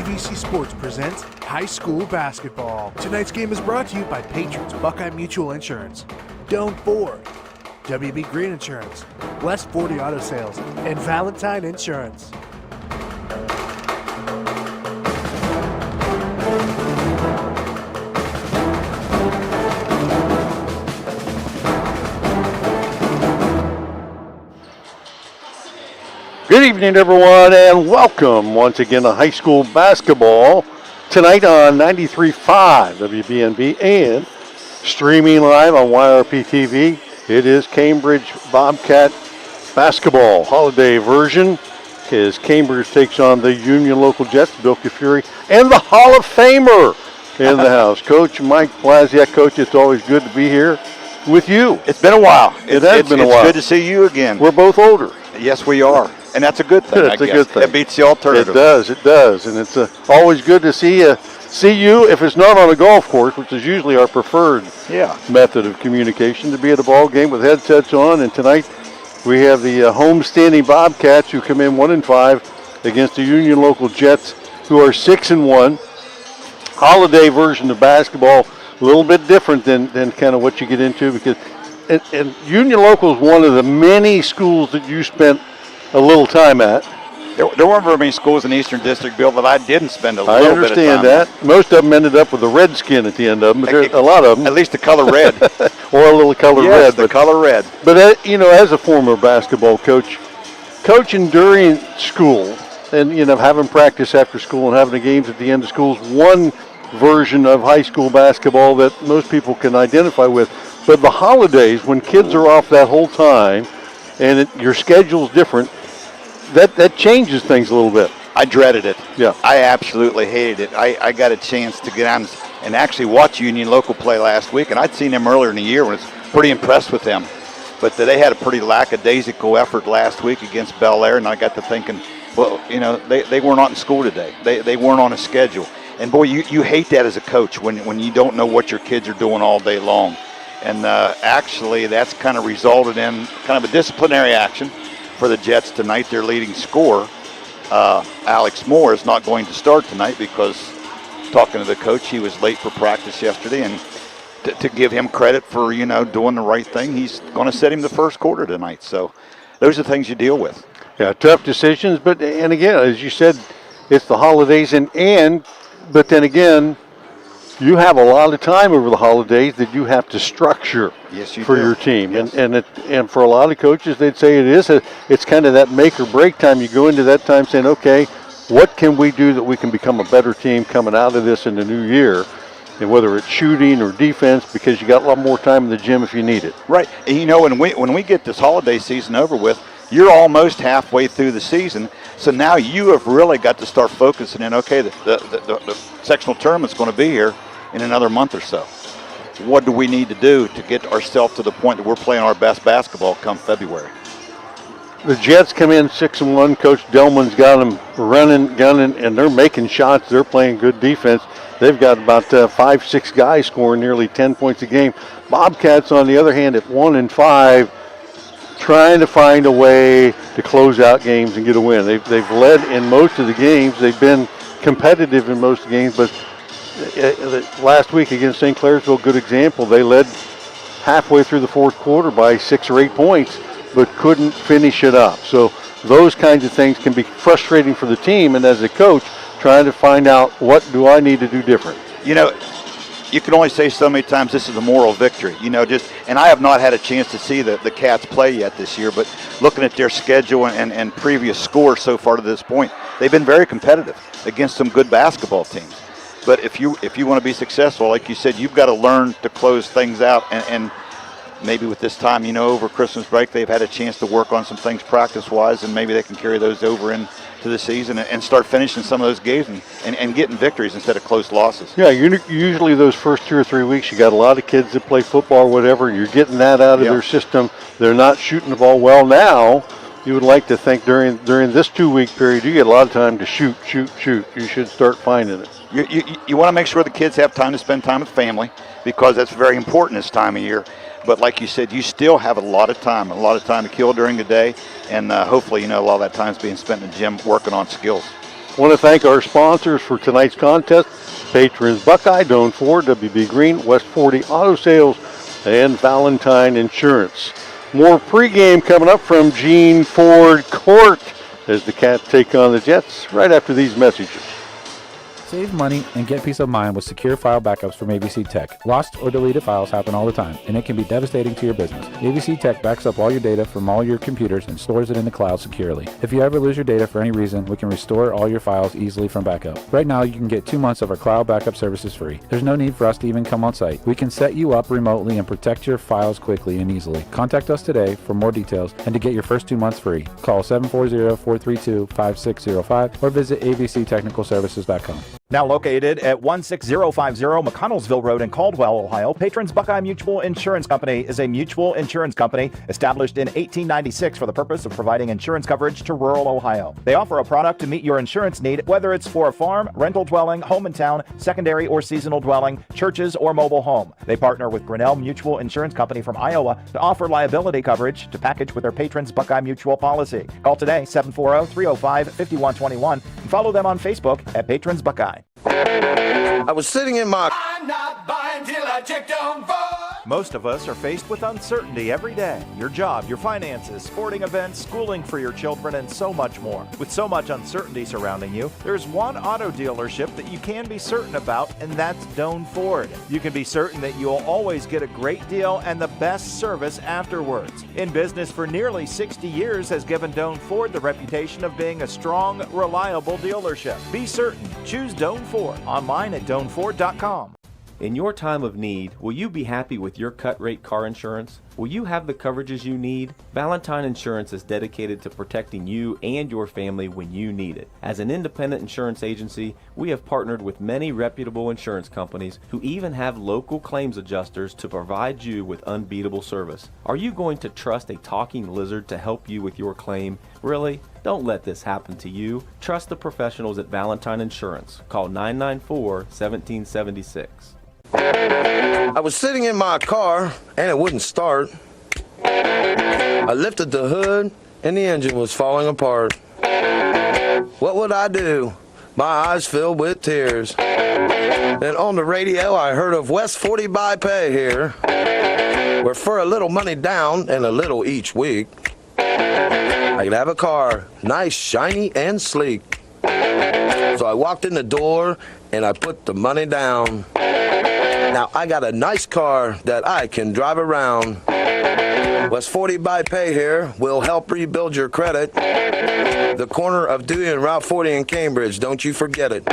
WVC Sports presents high school basketball. Tonight's game is brought to you by Patriots Buckeye Mutual Insurance, Doan Ford, WB Green Insurance, West 40 Auto Sales, and Valentine Insurance. Good evening, everyone, and welcome once again to high school basketball tonight on 93.5 WBNB and streaming live on YRP TV. It is Cambridge Bobcat basketball holiday version as Cambridge takes on the Union local Jets, Bill Fury, and the Hall of Famer in the house. Coach Mike Blasiak. Coach, it's always good to be here with you. It's been a while. It has been a while. It's good to see you again. We're both older. Yes, we are. And that's a good thing, That's a good thing. That beats the alternative. It does. And it's always good to see you, if it's not on a golf course, which is usually our preferred method of communication, to be at a ball game with headsets on. And tonight we have the homestanding Bobcats who come in 1-5 against the Union local Jets who are 6-1. Holiday version of basketball, a little bit different than kind of what you get into because and Union local is one of the many schools that you spent a little time at. There weren't very many schools in the Eastern District, Bill, that I didn't spend a little bit of time. I understand that. Most of them ended up with a red skin at the end of them, but there's a lot of them. At least the color red. Or a little color red. Yes, the color red. But, as a former basketball coach, coaching during school and, having practice after school and having the games at the end of school is one version of high school basketball that most people can identify with. But the holidays, when kids are off that whole time and your schedule's different, that changes things a little bit. I dreaded it. Yeah. I absolutely hated it. I got a chance to get on and actually watch Union local play last week, and I'd seen them earlier in the year and was pretty impressed with them. But they had a pretty lackadaisical effort last week against Bel Air, and I got to thinking, well, they were not in school today. They weren't on a schedule. And, boy, you hate that as a coach when you don't know what your kids are doing all day long. And actually that's kind of resulted in kind of a disciplinary action for the Jets tonight. Their leading scorer, Alex Moore, is not going to start tonight because, talking to the coach, he was late for practice yesterday. And to give him credit for, doing the right thing, he's going to set him the first quarter tonight. So those are things you deal with. Yeah, tough decisions. And again, as you said, it's the holidays. But then again, you have a lot of time over the holidays that you have to structure for your team. Yes. And for a lot of coaches, they'd say it's kind of that make or break time. You go into that time saying, okay, what can we do that we can become a better team coming out of this in the new year? And whether it's shooting or defense, because you got a lot more time in the gym if you need it. Right. And when we get this holiday season over with, you're almost halfway through the season. So now you have really got to start focusing in, okay, the sectional tournament's going to be here in another month or so. What do we need to do to get ourselves to the point that we're playing our best basketball come February? The Jets come in 6-1. Coach Delman's got them running, gunning, and they're making shots. They're playing good defense. They've got about 5-6 guys scoring nearly 10 points a game. Bobcats, on the other hand, at 1-5, trying to find a way to close out games and get a win. They've led in most of the games. They've been competitive in most of the games, but last week against St. Clairsville, good example. They led halfway through the fourth quarter by 6 or 8 points, but couldn't finish it up. So those kinds of things can be frustrating for the team, and as a coach, trying to find out what do I need to do different. You can only say so many times this is a moral victory. And I have not had a chance to see the Cats play yet this year, but looking at their schedule and previous scores so far to this point, they've been very competitive against some good basketball teams. But if you want to be successful, like you said, you've got to learn to close things out. And maybe with this time, over Christmas break, they've had a chance to work on some things practice-wise, and maybe they can carry those over into the season and start finishing some of those games and getting victories instead of close losses. Yeah, usually those first 2 or 3 weeks, you got a lot of kids that play football or whatever. You're getting that out of their system. They're not shooting the ball well now. You would like to think during this 2-week period, you get a lot of time to shoot. You should start finding it. You want to make sure the kids have time to spend time with family because that's very important this time of year. But like you said, you still have a lot of time to kill during the day. And hopefully, a lot of that time is being spent in the gym working on skills. Want to thank our sponsors for tonight's contest: Patrons Buckeye, Doan Ford, WB Green, West 40 Auto Sales, and Valentine Insurance. More pregame coming up from Gene Ford Court as the Cats take on the Jets right after these messages. Save money and get peace of mind with secure file backups from ABC Tech. Lost or deleted files happen all the time, and it can be devastating to your business. ABC Tech backs up all your data from all your computers and stores it in the cloud securely. If you ever lose your data for any reason, we can restore all your files easily from backup. Right now, you can get 2 months of our cloud backup services free. There's no need for us to even come on site. We can set you up remotely and protect your files quickly and easily. Contact us today for more details and to get your first 2 months free. Call 740-432-5605 or visit abctechnicalservices.com. Now located at 16050 McConnellsville Road in Caldwell, Ohio, Patrons Buckeye Mutual Insurance Company is a mutual insurance company established in 1896 for the purpose of providing insurance coverage to rural Ohio. They offer a product to meet your insurance need, whether it's for a farm, rental dwelling, home in town, secondary or seasonal dwelling, churches, or mobile home. They partner with Grinnell Mutual Insurance Company from Iowa to offer liability coverage to package with their Patrons Buckeye Mutual policy. Call today, 740-305-5121, and follow them on Facebook at Patrons Buckeye. I was sitting in my... I'm not buying till I check Doan Ford. Most of us are faced with uncertainty every day. Your job, your finances, sporting events, schooling for your children, and so much more. With so much uncertainty surrounding you, there's one auto dealership that you can be certain about, and that's Doan Ford. You can be certain that you'll always get a great deal and the best service afterwards. In business for nearly 60 years has given Doan Ford the reputation of being a strong, reliable dealership. Be certain. Choose Doan Ford. Online at DoanFord.com. In your time of need, will you be happy with your cut-rate car insurance? Will you have the coverages you need? Valentine Insurance is dedicated to protecting you and your family when you need it. As an independent insurance agency, we have partnered with many reputable insurance companies who even have local claims adjusters to provide you with unbeatable service. Are you going to trust a talking lizard to help you with your claim? Really? Don't let this happen to you. Trust the professionals at Valentine Insurance. Call 994-1776. I was sitting in my car and it wouldn't start. I lifted the hood and the engine was falling apart. What would I do? My eyes filled with tears. Then on the radio I heard of West 40 by Pay here, where for a little money down and a little each week, I could have a car, nice, shiny, and sleek. So I walked in the door and I put the money down. Now I got a nice car that I can drive around. West 40 by Pay here will help rebuild your credit. The corner of Dewey and Route 40 in Cambridge, don't you forget it.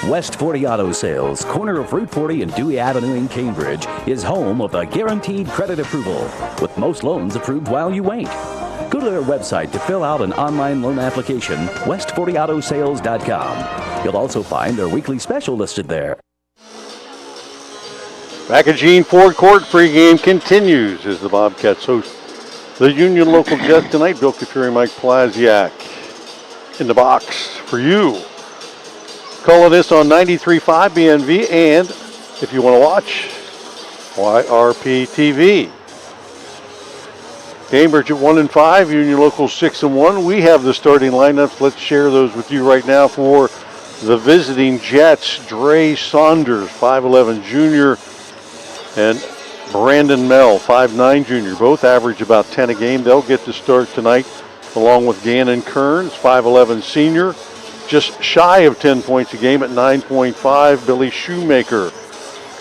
West 40 Auto Sales, corner of Route 40 and Dewey Avenue in Cambridge, is home of the guaranteed credit approval, with most loans approved while you wait. Go to their website to fill out an online loan application, west40autosales.com. You'll also find their weekly special listed there. Back at Gene Ford Court, pregame continues as the Bobcats host the Union local Jets tonight. Bill Kateri, Mike Plaziak in the box for you. Calling this on 93.5 BNV, and if you want to watch, YRP TV. Cambridge at 1-5, Union local 6-1. We have the starting lineups. Let's share those with you right now for the visiting Jets. Dre Saunders, 5'11 junior, and Brandon Mell, 5'9 junior. Both average about 10 a game. They'll get to start tonight, along with Gannon Kearns, 5'11 senior, just shy of 10 points a game at 9.5. Billy Shoemaker,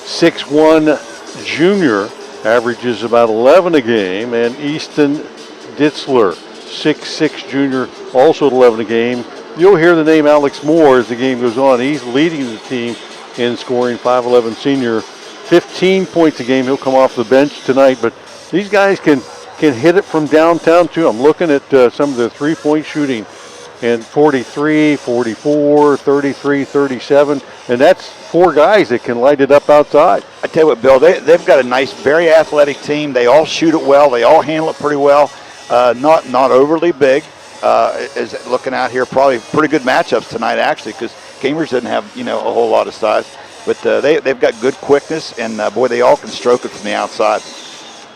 6'1 junior, averages about 11 a game. And Easton Ditzler, 6'6 junior, also at 11 a game. You'll hear the name Alex Moore as the game goes on. He's leading the team in scoring, 5'11 senior, 15 points a game. He'll come off the bench tonight, but these guys can hit it from downtown too. I'm looking at some of their three-point shooting, and 43, 44, 33, 37, and that's four guys that can light it up outside. I tell you what, Bill, they've got a nice, very athletic team. They all shoot it well. They all handle it pretty well. Not overly big. Is looking out here, probably pretty good matchups tonight, actually, because Cambridge doesn't have a whole lot of size. But they've got good quickness, and boy, they all can stroke it from the outside.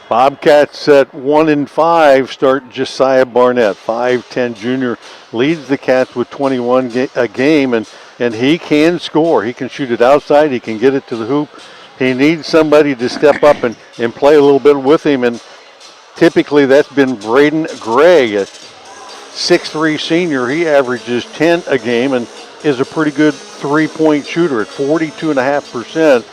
Bobcats at 1-5 start Josiah Barnett. 5'10" junior leads the Cats with 21 a game, and he can score. He can shoot it outside. He can get it to the hoop. He needs somebody to step up and play a little bit with him, and typically that's been Braden Gray, a 6'3" senior. He averages 10 a game and is a pretty good three-point shooter at 42.5%.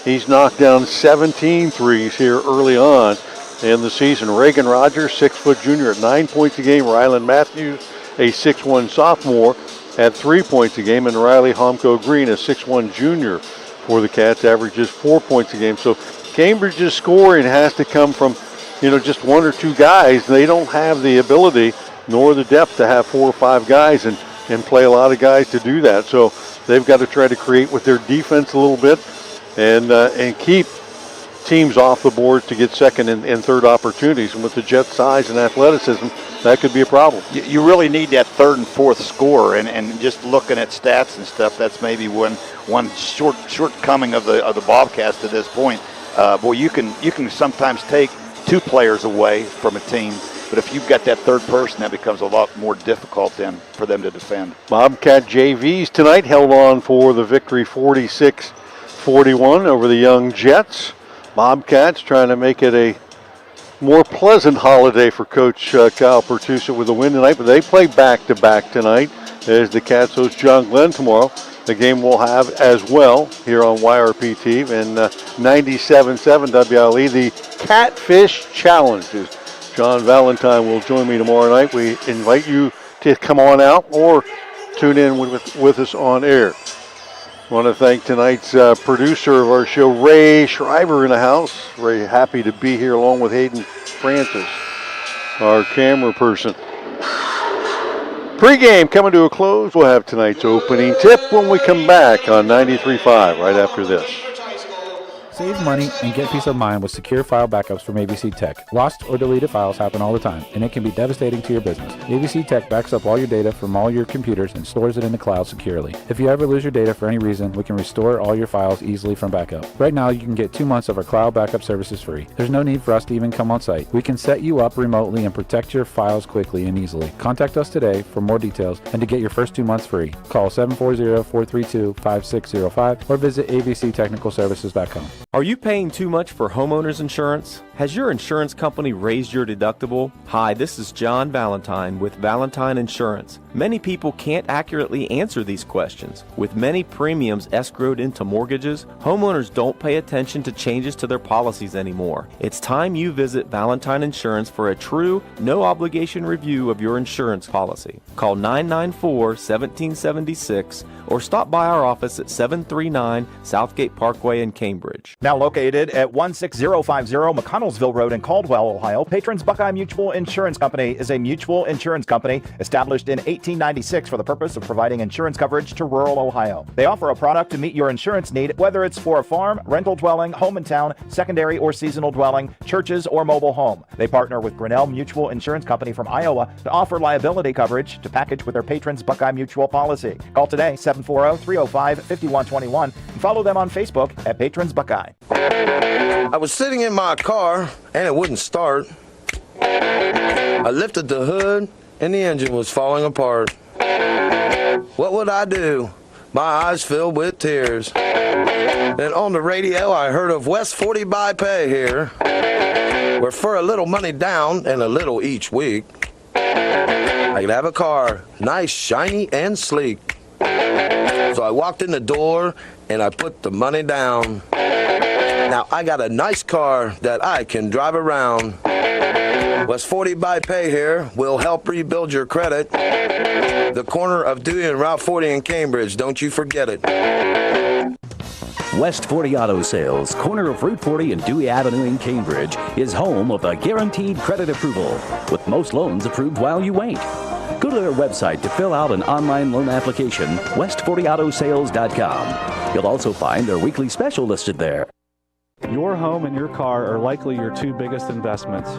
He's knocked down 17 threes here early on in the season. Reagan Rogers, 6' junior at 9 points a game. Rylan Matthews, a 6'1" sophomore, at 3 points a game. And Riley Homko Green, a 6'1" junior for the Cats, averages 4 points a game. So Cambridge's scoring has to come from, just one or two guys. They don't have the ability nor the depth to have 4 or 5 guys and play a lot of guys to do that. So they've got to try to create with their defense a little bit and keep teams off the board to get second and third opportunities. And with the Jets' size and athleticism, that could be a problem. You really need that third and fourth scorer, and just looking at stats and stuff, that's maybe one shortcoming of the Bobcats to this point. You can sometimes take 2 players away from a team, but if you've got that third person, that becomes a lot more difficult then for them to defend. Bobcat JVs tonight held on for the victory, 46-41 over the young Jets. Bobcats trying to make it a more pleasant holiday for Coach Kyle Pertusa with a win tonight, but they play back-to-back tonight as the Cats host John Glenn tomorrow. The game we'll have as well here on YRPT and 97.7 WLE, the Catfish Challenge. John Valentine will join me tomorrow night. We invite you to come on out or tune in with us on air. I want to thank tonight's producer of our show, Ray Schreiber, in the house. Ray, happy to be here along with Hayden Francis, our camera person. Pregame coming to a close. We'll have tonight's opening tip when we come back on 93.5 right after this. Save money and get peace of mind with secure file backups from ABC Tech. Lost or deleted files happen all the time, and it can be devastating to your business. ABC Tech backs up all your data from all your computers and stores it in the cloud securely. If you ever lose your data for any reason, we can restore all your files easily from backup. Right now, you can get 2 months of our cloud backup services free. There's no need for us to even come on site. We can set you up remotely and protect your files quickly and easily. Contact us today for more details and to get your first 2 months free. Call 740-432-5605 or visit abctechnicalservices.com. Are you paying too much for homeowners insurance? Has your insurance company raised your deductible? Hi, this is John Valentine with Valentine Insurance. Many people can't accurately answer these questions. With many premiums escrowed into mortgages, homeowners don't pay attention to changes to their policies anymore. It's time you visit Valentine Insurance for a true, no-obligation review of your insurance policy. Call 994-1776 or stop by our office at 739 Southgate Parkway in Cambridge. Now located at 16050 McConnellsville Road in Caldwell, Ohio, Patrons Buckeye Mutual Insurance Company is a mutual insurance company established in 1896 for the purpose of providing insurance coverage to rural Ohio. They offer a product to meet your insurance need, whether it's for a farm, rental dwelling, home in town, secondary or seasonal dwelling, churches, or mobile home. They partner with Grinnell Mutual Insurance Company from Iowa to offer liability coverage to package with their Patrons Buckeye Mutual policy. Call today, 740-305-5121, and follow them on Facebook at Patrons Buckeye. I was sitting in my car and it wouldn't start. I lifted the hood and the engine was falling apart. What would I do? My eyes filled with tears. Then on the radio I heard of West 40 by Pay here, where for a little money down and a little each week, I could have a car, nice, shiny, and sleek. So I walked in the door and I put the money down. Now I got a nice car that I can drive around. West 40 by Pay here will help rebuild your credit. The corner of Dewey and Route 40 in Cambridge, don't you forget it. West 40 Auto Sales, corner of Route 40 and Dewey Avenue in Cambridge, is home of the guaranteed credit approval, with most loans approved while you wait. Go to their website to fill out an online loan application, west40autosales.com. You'll also find their weekly special listed there. Your home and your car are likely your two biggest investments.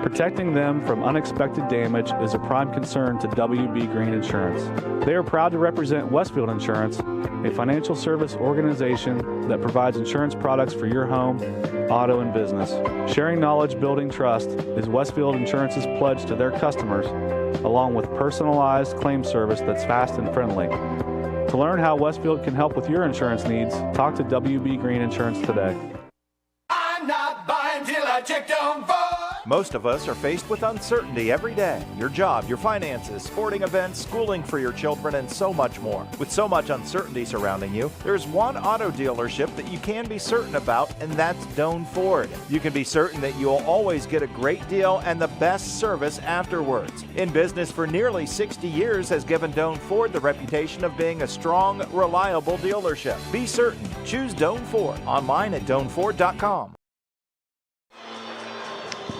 Protecting them from unexpected damage is a prime concern to WB Green Insurance. They are proud to represent Westfield Insurance, a financial service organization that provides insurance products for your home, auto, and business. Sharing knowledge, building trust is Westfield Insurance's pledge to their customers, along with personalized claim service that's fast and friendly. To learn how Westfield can help with your insurance needs, talk to WB Green Insurance today. I'm not buying till I check on Ford. Most of us are faced with uncertainty every day. Your job, your finances, sporting events, schooling for your children, and so much more. With so much uncertainty surrounding you, there's one auto dealership that you can be certain about, and that's Doan Ford. You can be certain that you'll always get a great deal and the best service afterwards. In business for nearly 60 years has given Doan Ford the reputation of being a strong, reliable dealership. Be certain. Choose Doan Ford. Online at doanford.com.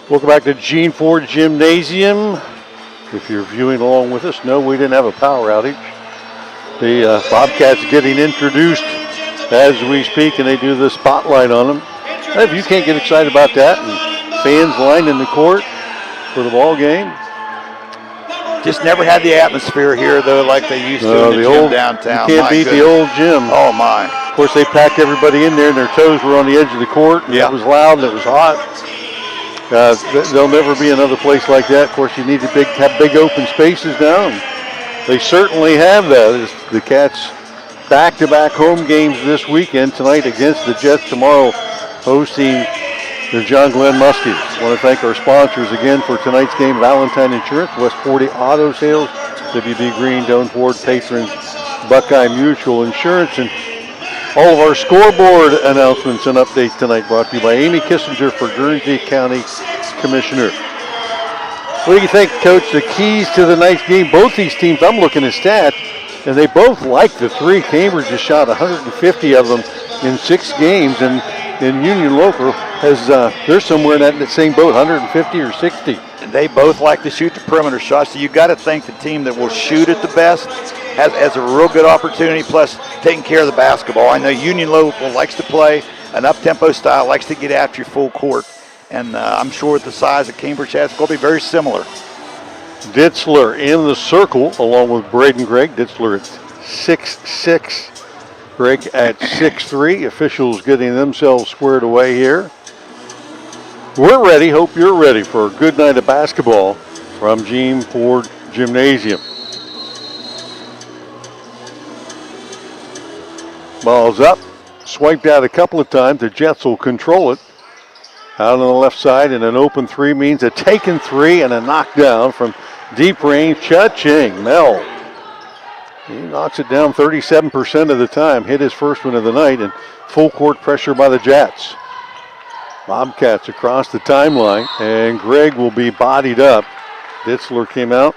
Welcome back to Gene Ford Gymnasium. If you're viewing along with us, no, we didn't have a power outage. The Bobcats getting introduced as we speak, and they do the spotlight on them. If you can't get excited about that, and fans lining the court for the ball game. Just never had the atmosphere here, though, like they used to in the gym downtown. You can't beat the old gym. Oh, my. Of course, they packed everybody in there, and their toes were on the edge of the court. And it was loud, and it was hot. There'll never be another place like that. Of course, you need to have big open spaces now. And they certainly have that. As the Cats back-to-back home games this weekend. Tonight against the Jets. Tomorrow hosting the John Glenn Muskies. I want to thank our sponsors again for tonight's game. Valentine Insurance, West 40 Auto Sales, WB Green, Doan Ford Patrons, Buckeye Mutual Insurance, and all of our scoreboard announcements and updates tonight brought to you by Amy Kissinger for Guernsey County Commissioner. What do you think, Coach? The keys to the night's game, both these teams, I'm looking at stats, and they both like the three. Cambridge has shot 150 of them in 6 games, and Union Local has, they're somewhere in that same boat, 150 or 60. They both like to shoot the perimeter shots, so you got to think the team that will shoot it the best has a real good opportunity, plus taking care of the basketball. I know Union Local likes to play an up-tempo style, likes to get after your full court, and I'm sure with the size that Cambridge has, it's going to be very similar. Ditzler in the circle, along with Braden Gregg. Ditzler at 6'6", Gregg at 6'3". Officials getting themselves squared away here. We're ready. Hope you're ready for a good night of basketball from Gene Ford Gymnasium. Ball's up, swiped out a couple of times. The Jets will control it. Out on the left side, and an open three means a taken three and a knockdown from deep range. Cha-ching, Mel. He knocks it down 37% of the time. Hit his first one of the night, and full court pressure by the Jets. Bobcats across the timeline, and Gregg will be bodied up. Ditzler came out,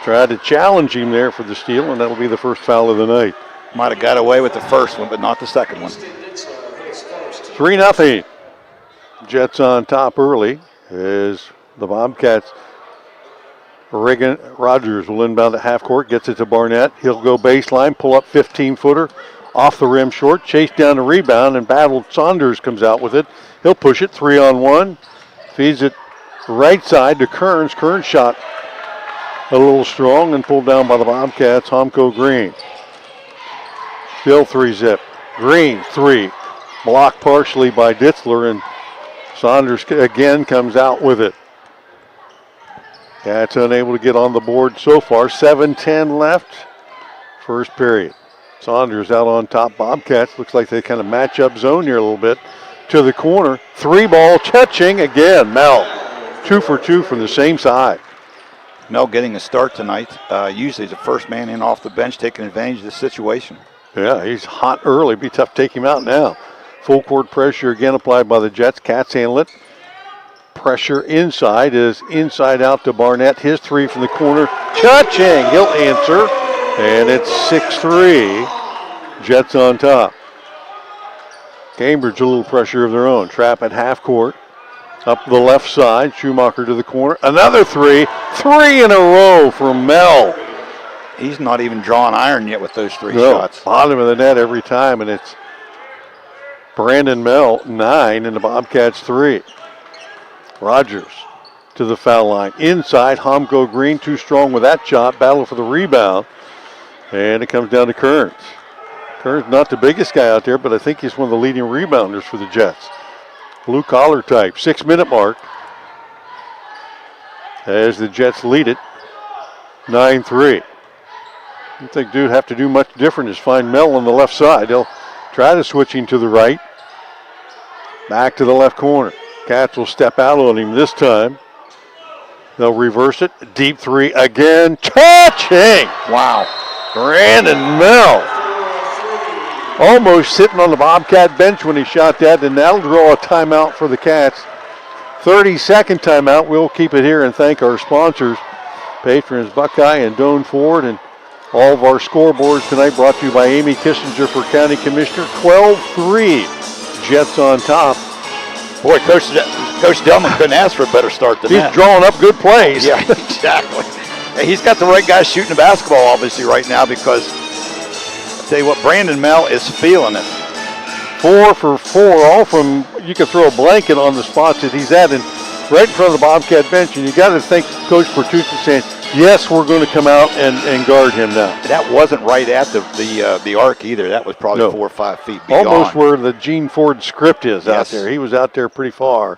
tried to challenge him there for the steal, and that'll be the first foul of the night. Might have got away with the first one, but not the second one. 3-0. Jets on top early as the Bobcats. Reagan Rogers will inbound at half court, gets it to Barnett. He'll go baseline, pull up 15-footer, off the rim short, chase down the rebound, and battled Saunders comes out with it. He'll push it 3-on-1, feeds it right side to Kearns. Kearns shot a little strong and pulled down by the Bobcats. Homko Green. Still 3-zip. Green, 3. Blocked partially by Ditzler, and Saunders again comes out with it. Cats unable to get on the board so far. 7:10 left. First period. Saunders out on top. Bobcats looks like they kind of match up zone here a little bit. To the corner. 3-ball. Cha-ching again. Mel. 2 for 2 from the same side. Mel getting a start tonight. Usually he's the first man in off the bench, taking advantage of the situation. Yeah, he's hot early. Be tough to take him out now. Full court pressure again applied by the Jets. Cats handle it. Pressure inside is inside out to Barnett. His 3 from the corner. Cha-ching. He'll answer. And it's 6-3. Jets on top. Cambridge a little pressure of their own. Trap at half court. Up the left side. Schumacher to the corner. Another 3. 3 in a row from Mel. He's not even drawing iron yet with those 3 shots. Bottom of the net every time, and it's Brandon Mell, 9, and the Bobcats 3. Rogers to the foul line. Inside, Homko Green too strong with that shot. Battle for the rebound. And it comes down to Kearns. Kearns not the biggest guy out there, but I think he's one of the leading rebounders for the Jets. Blue collar type. 6-minute mark. As the Jets lead it. 9-3. I don't think dude have to do much different is find Mel on the left side. They'll try to switching to the right. Back to the left corner. Cats will step out on him this time. They'll reverse it. Deep three again. Touching! Wow. Brandon Mel. Almost sitting on the Bobcat bench when he shot that, and that'll draw a timeout for the Cats. 30-second timeout. We'll keep it here and thank our sponsors, patrons Buckeye and Doan Ford, and all of our scoreboards tonight brought to you by Amy Kissinger for County Commissioner. 12-3. Jets on top. Boy, Coach Delman couldn't ask for a better start than that. He's drawing up good plays. Yeah, exactly. Hey, he's got the right guy shooting the basketball, obviously, right now because, I'll tell you what, Brandon Mel is feeling it. 4 for 4, all from, you can throw a blanket on the spots that he's at, and right in front of the Bobcat bench, and you got to think Coach Bertucci saying, yes, we're going to come out and guard him now. That wasn't right at the arc either. That was probably 4 or 5 feet beyond. Almost where the Gene Ford script is out there. He was out there pretty far.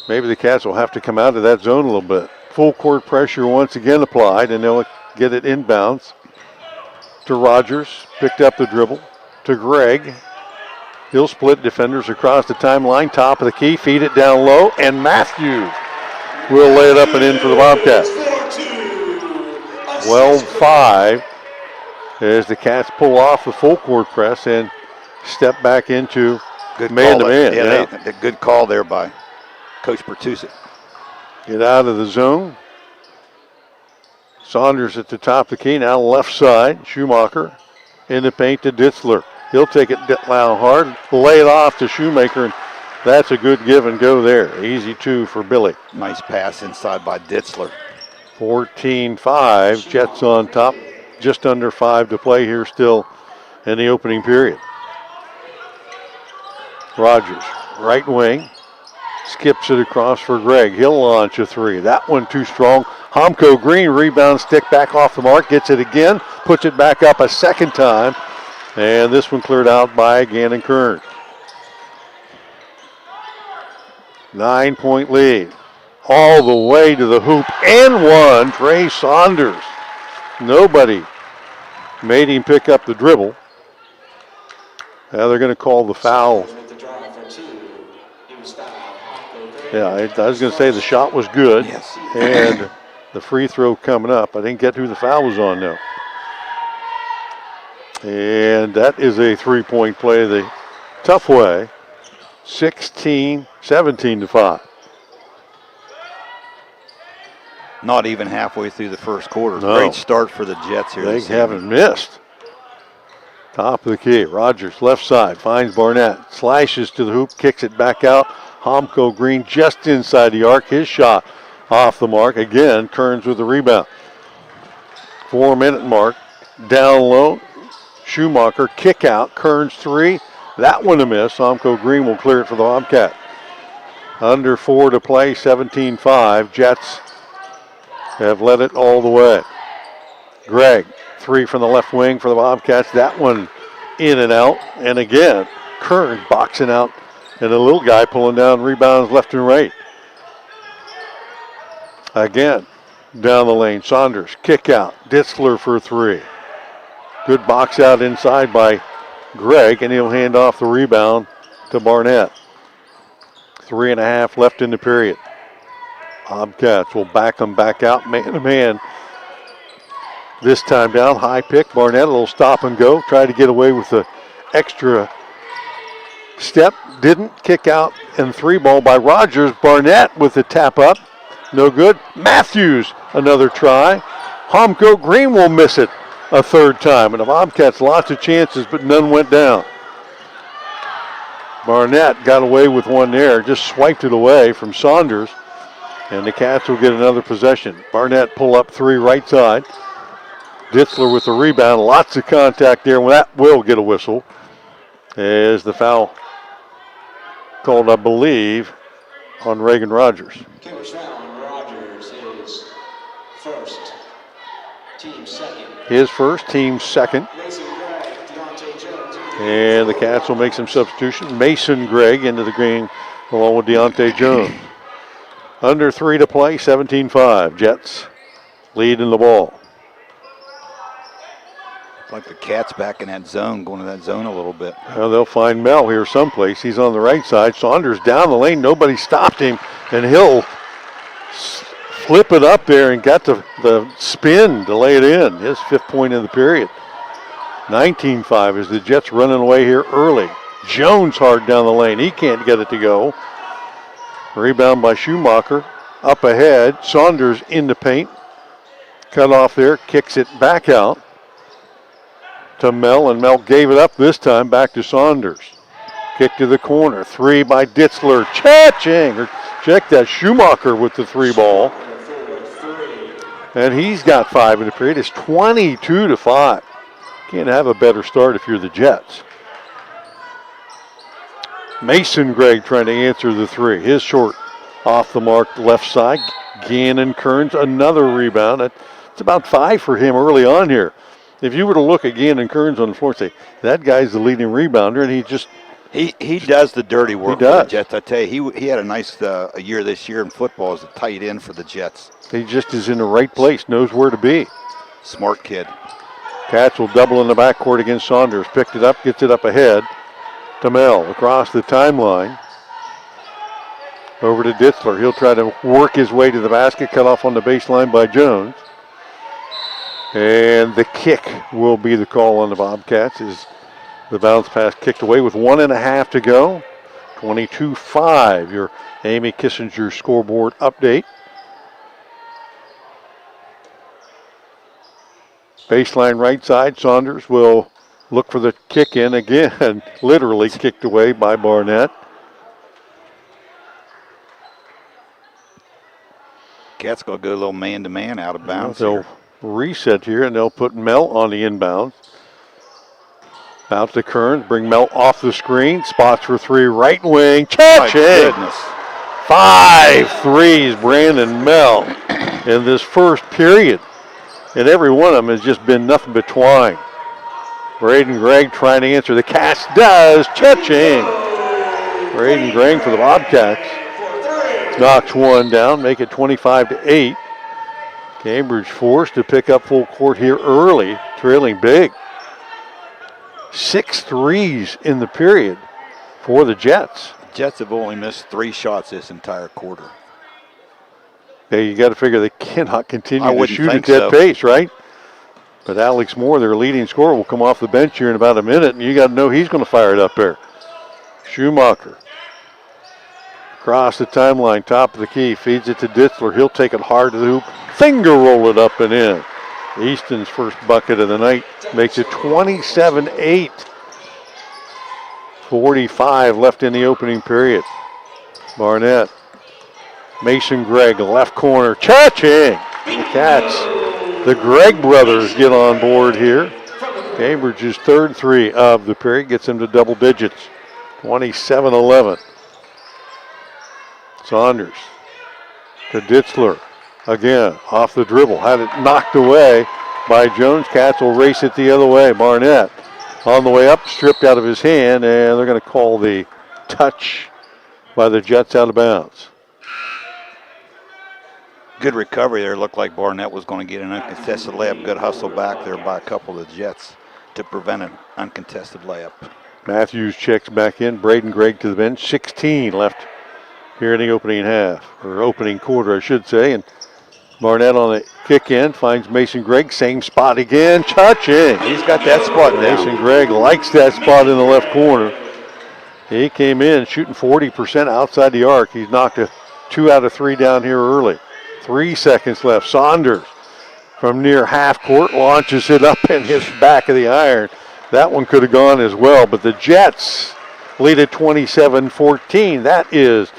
Maybe the Cats will have to come out of that zone a little bit. Full court pressure once again applied, and they'll get it inbounds to Rogers. Picked up the dribble to Gregg. He'll split defenders across the timeline. Top of the key, feed it down low, and Matthews will lay it up and in for the Bobcats. 12-5 as the Cats pull off the full court press and step back into man-to-man. Yeah, good call there by Coach Bertucci. Get out of the zone. Saunders at the top of the key, now left side. Schumacher in the paint to Ditzler. He'll take it down hard, lay it off to Shoemaker, and that's a good give and go there. Easy 2 for Billy. Nice pass inside by Ditzler. 14-5, Jets on top. Just under 5 to play here still in the opening period. Rogers, right wing. Skips it across for Gregg. He'll launch a 3. That one too strong. Homko Green rebound stick back off the mark. Gets it again. Puts it back up a second time. And this one cleared out by Gannon Kern. 9-point lead. All the way to the hoop. And one. Trey Saunders. Nobody made him pick up the dribble. Now they're going to call the foul. Yeah, I was going to say the shot was good. Yes. And the free throw coming up. I didn't get who the foul was on though. And that is a 3-point play the tough way. 17-5. Not even halfway through the first quarter. No. Great start for the Jets here. They haven't missed. Top of the key. Rogers left side finds Barnett. Slashes to the hoop, kicks it back out. Homko Green just inside the arc. His shot off the mark. Again, Kearns with the rebound. 4-minute mark. Down low. Schumacher kick out. Kearns 3. That one a miss. Homko Green will clear it for the Bobcat. Under 4 to play. 17-5. Jets have led it all the way. Gregg, 3 from the left wing for the Bobcats. That one in and out. And again, Kearns boxing out. And a little guy pulling down rebounds left and right. Again, down the lane. Saunders, kick out. Ditzler for 3. Good box out inside by Gregg, and he'll hand off the rebound to Barnett. 3.5 left in the period. Bobcats will back them back out, man to man. This time down, high pick. Barnett, a little stop and go. Tried to get away with the extra step. Didn't. Kick out and 3-ball by Rogers. Barnett with the tap up. No good. Matthews, another try. Homko Green will miss it a third time. And the Bobcats lots of chances, but none went down. Barnett got away with one there. Just swiped it away from Saunders. And the Cats will get another possession. Barnett pull up 3 right side. Ditzler with the rebound. Lots of contact there. Well, that will get a whistle. Is the foul called, I believe, on Reagan Rogers. Kicker's foul on Rogers is first, team second. His first, team second. And the Cats will make some substitution. Mason Gregg into the green along with Deontay Jones. Under 3 to play, 17-5. Jets lead in the ball. Like the Cats back in that zone, going to that zone a little bit. Well, they'll find Mel here someplace. He's on the right side. Saunders down the lane. Nobody stopped him. And he'll flip it up there and got the spin to lay it in. His 5th point of the period. 19-5 as the Jets running away here early. Jones hard down the lane. He can't get it to go. Rebound by Schumacher. Up ahead. Saunders into paint. Cut off there. Kicks it back out to Mel, and Mel gave it up this time back to Saunders. Kick to the corner. 3 by Ditzler. Cha-ching! Check that. Schumacher with the 3 ball. And he's got 5 in the period. It's 22-5. Can't have a better start if you're the Jets. Mason Gregg trying to answer the 3. His short off the mark left side. Gannon Kearns, another rebound. It's about 5 for him early on here. If you were to look at Gannon Kearns on the floor and say, that guy's the leading rebounder, and he does the dirty work for does. the Jets. I tell you, he had a nice a year this year in football as a tight end for the Jets. He just is in the right place, knows where to be. Smart kid. Cats will double in the backcourt against Saunders. Picked it up, gets it up ahead to Mel across the timeline. Over to Ditzler. He'll try to work his way to the basket, cut off on the baseline by Jones. And the kick will be the call on the Bobcats as the bounce pass kicked away with 1.5 to go. 22-5, your Amy Kissinger scoreboard update. Baseline right side, Saunders will look for the kick in again, literally kicked away by Barnett. Cats going to go a little man-to-man out of bounds They'll reset here, and they'll put Mel on the inbound. Bounce to Kearns, bring Mel off the screen. Spots for 3, right wing. Cha-ching! 5 threes, Brandon Mel, in this first period. And every one of them has just been nothing but twine. Braden Gregg trying to answer. The cast does. Cha-ching! Braden Gregg for the Bobcats. Knocks one down, make it 25-8. Cambridge forced to pick up full court here early, trailing big. 6 threes in the period for the Jets. Jets have only missed 3 shots this entire quarter. Hey, you got to figure they cannot continue to shoot at that so. pace, right? But Alex Moore, their leading scorer, will come off the bench here in about a minute, and you got to know he's going to fire it up there. Schumacher. Across the timeline, top of the key, feeds it to Ditzler. He'll take it hard to the hoop, finger roll it up and in. Easton's first bucket of the night makes it 27-8. 45 left in the opening period. Barnett. Mason Gregg, left corner. Cha-ching! The Cats, the Gregg brothers get on board here. Cambridge's 3rd 3 of the period gets them to double digits. 27-11. Saunders to Ditzler. Again, off the dribble. Had it knocked away by Jones. Cats will race it the other way. Barnett on the way up, stripped out of his hand, and they're going to call the touch by the Jets out of bounds. Good recovery there. Looked like Barnett was going to get an uncontested layup. Good hustle back there by a couple of the Jets to prevent an uncontested layup. Matthews checks back in. Braden Gregg to the bench. 16 left here in the opening half, or opening quarter, I should say. And Barnett on the kick in finds Mason Gregg. Same spot again. Cha-ching! He's got that spot down. Mason Gregg likes that spot in the left corner. He came in shooting 40% outside the arc. He's knocked a 2 out of 3 down here early. 3 seconds left. Saunders from near half court launches it up and hits back of the iron. That one could have gone as well, but the Jets lead at 27-14. That is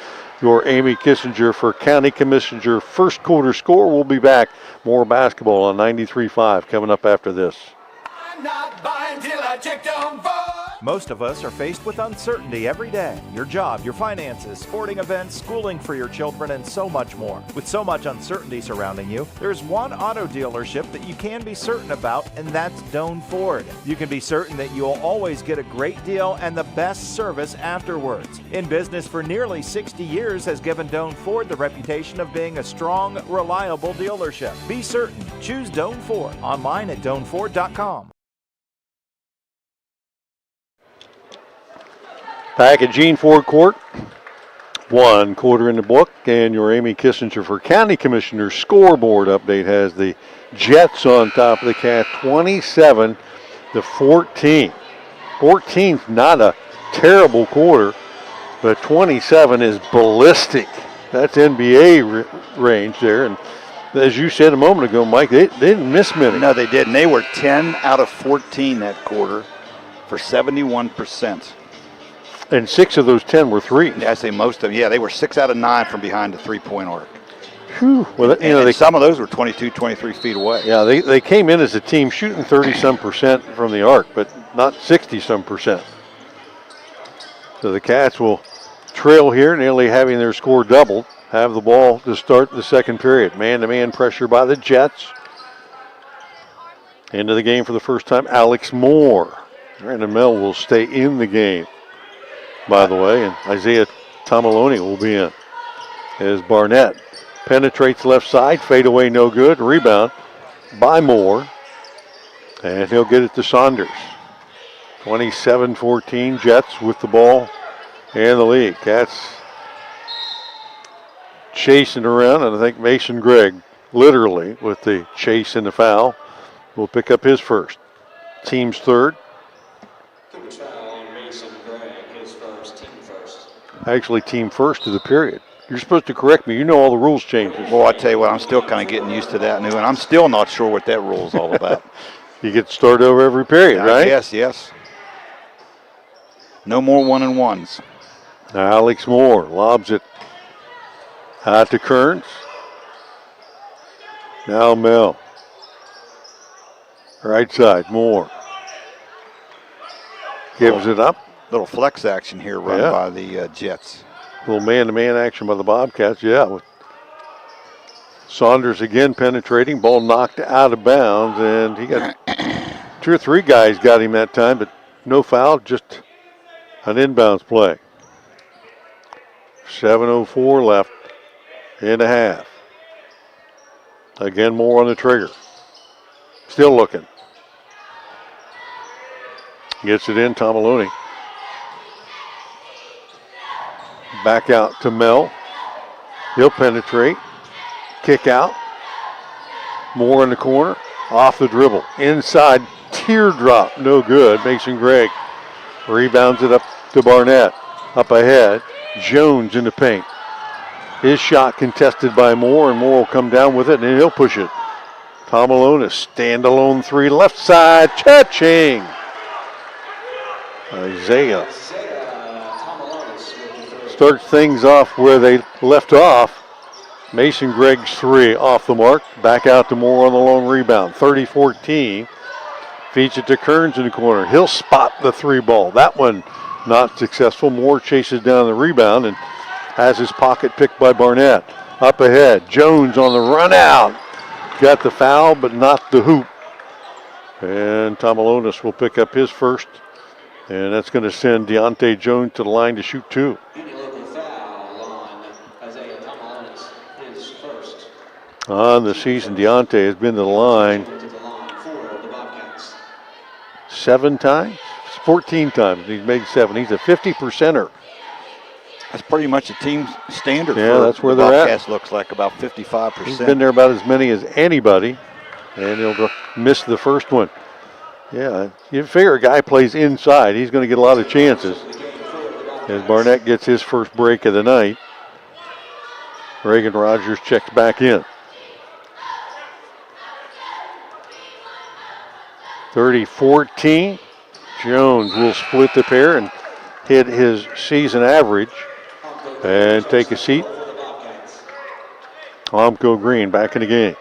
your Amy Kissinger for County Commissioner first quarter score. We'll be back. More basketball on 93.5 coming up after this. I'm not buying till I check them for. Most of us are faced with uncertainty every day. Your job, your finances, sporting events, schooling for your children, and so much more. With so much uncertainty surrounding you, there's one auto dealership that you can be certain about, and that's Doan Ford. You can be certain that you'll always get a great deal and the best service afterwards. In business for nearly 60 years has given Doan Ford the reputation of being a strong, reliable dealership. Be certain. Choose Doan Ford. Online at DoanFord.com. Back at Gene Ford Court, 1 quarter in the book, and your Amy Kissinger for County Commissioner scoreboard update has the Jets on top of the Cats, 27-14. 14's not a terrible quarter, but 27 is ballistic. That's NBA range there, and as you said a moment ago, Mike, they didn't miss many. No, they didn't. They were 10 out of 14 that quarter for 71%. And 6 of those 10 were threes. Yeah, I say most of them. Yeah, they were 6 out of 9 from behind the three-point arc. Whew. Well, and some of those were 22, 23 feet away. Yeah, they came in as a team shooting 30-some% from the arc, but not 60-some%. So the Cats will trail here, nearly having their score doubled. Have the ball to start the second period. Man-to-man pressure by the Jets. Into the game for the first time, Alex Moore. Brandon Mell will stay in the game, by the way, and Isaiah Tomaloni will be in. As Barnett penetrates left side, fade away no good, rebound by Moore, and he'll get it to Saunders. 27-14, Jets with the ball and the lead. Cats chasing around, and I think Mason Gregg, literally, with the chase and the foul, will pick up his first. Team's third. Actually, team first of the period. You're supposed to correct me. You know all the rules changes. Well, I tell you what, I'm still kind of getting used to that new, and I'm still not sure what that rule is all about. You get to start over every period, right? Yes. No more 1-and-1s. Now Alex Moore lobs it out to Kearns. Now Mel. Right side, Moore. Gives it up. Little flex action here run by the Jets. Little man-to-man action by the Bobcats, with Saunders again penetrating, ball knocked out of bounds, and he got 2 or 3 guys got him that time, but no foul, just an inbounds play. 7:04 left in the half. Again, Moore on the trigger. Still looking. Gets it in, Tomaloni. Back out to Mel. He'll penetrate. Kick out. Moore in the corner. Off the dribble. Inside. Teardrop. No good. Mason Gregg rebounds it up to Barnett. Up ahead. Jones in the paint. His shot contested by Moore, and Moore will come down with it, and he'll push it. Tomalonis, standalone 3, left side. Cha-ching! Isaiah starts things off where they left off. Mason Gregg's 3 off the mark. Back out to Moore on the long rebound. 30-14. Feeds it to Kearns in the corner. He'll spot the 3 ball. That one not successful. Moore chases down the rebound and has his pocket picked by Barnett. Up ahead. Jones on the run out. Got the foul, but not the hoop. And Tomalonis will pick up his first. And that's going to send Deontay Jones to the line to shoot 2. On the season, Deontay has been to the line 7 times, 14 times. He's made 7. He's a 50%er. That's pretty much a team standard. Yeah, that's where they're Bobcats at. Looks like about 55%. He's been there about as many as anybody, and he'll miss the first one. Yeah, you figure a guy plays inside, he's going to get a lot of chances. As Barnett gets his first break of the night, Reagan Rogers checks back in. 30-14. Jones will split the pair and hit his season average and take a seat. Omco Green back in the game.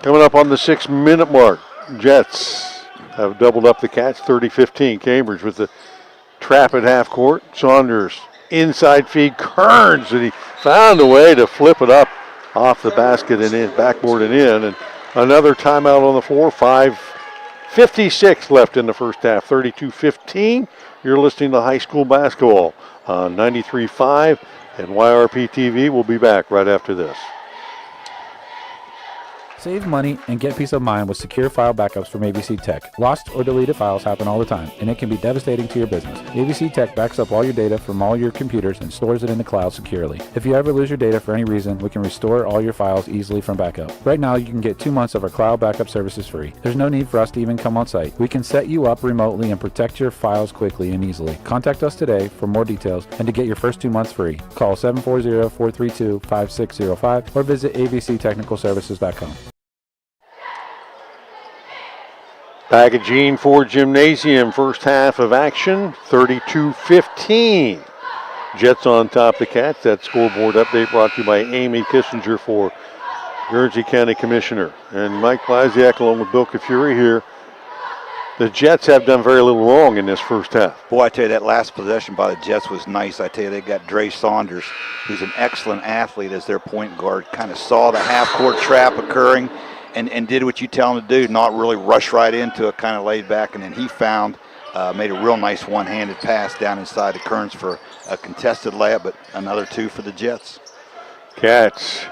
Coming up on the 6-minute mark, Jets have doubled up the Cats, 30-15. Cambridge with the trap at half court. Saunders inside feed, Kearns, and he found a way to flip it up off the basket and in, backboard and in. And another timeout on the floor. 5:56 left in the first half. 32-15. You're listening to high school basketball on 93.5 and YRP TV. We'll be back right after this. Save money and get peace of mind with secure file backups from ABC Tech. Lost or deleted files happen all the time, and it can be devastating to your business. ABC Tech backs up all your data from all your computers and stores it in the cloud securely. If you ever lose your data for any reason, we can restore all your files easily from backup. Right now, you can get 2 months of our cloud backup services free. There's no need for us to even come on site. We can set you up remotely and protect your files quickly and easily. Contact us today for more details and to get your first 2 months free. Call 740-432-5605 or visit abctechnicalservices.com. Back at Gene Ford Gymnasium, first half of action, 32-15. Jets on top of the Cats. That scoreboard update brought to you by Amy Kissinger for Guernsey County Commissioner. And Mike Plasiak along with Bill Kafuri here. The Jets have done very little wrong in this first half. Boy, I tell you, that last possession by the Jets was nice. I tell you, they got Dre Saunders, who's an excellent athlete as their point guard. Kind of saw the half-court trap occurring and did what you tell him to do, not really rush right into it, kind of laid back. And then he found, made a real nice one-handed pass down inside the Kearns for a contested layup, but another 2 for the Jets. Cats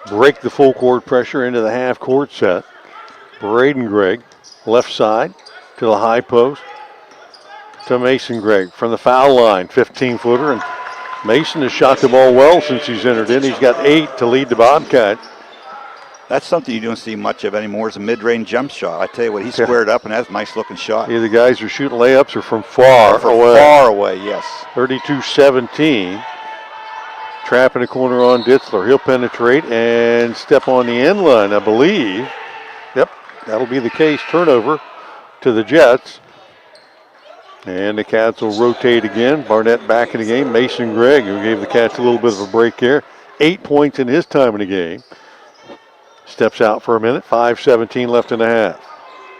break the full court pressure into the half-court set. Braden Gregg, left side to the high post to Mason Gregg from the foul line, 15-footer. And Mason has shot the ball well since he's entered in. He's got 8 to lead the Bobcats. That's something you don't see much of anymore, is a mid-range jump shot. I tell you what, he squared up, and that's a nice-looking shot. Either guys are shooting layups or from far away. Far away, yes. 32-17. Trap in the corner on Ditzler. He'll penetrate and step on the end line, I believe. Yep, that'll be the case. Turnover to the Jets. And the Cats will rotate again. Barnett back in the game. Mason Gregg, who gave the Cats a little bit of a break here. 8 points in his time in the game. Steps out for a minute. 5:17 left in the half.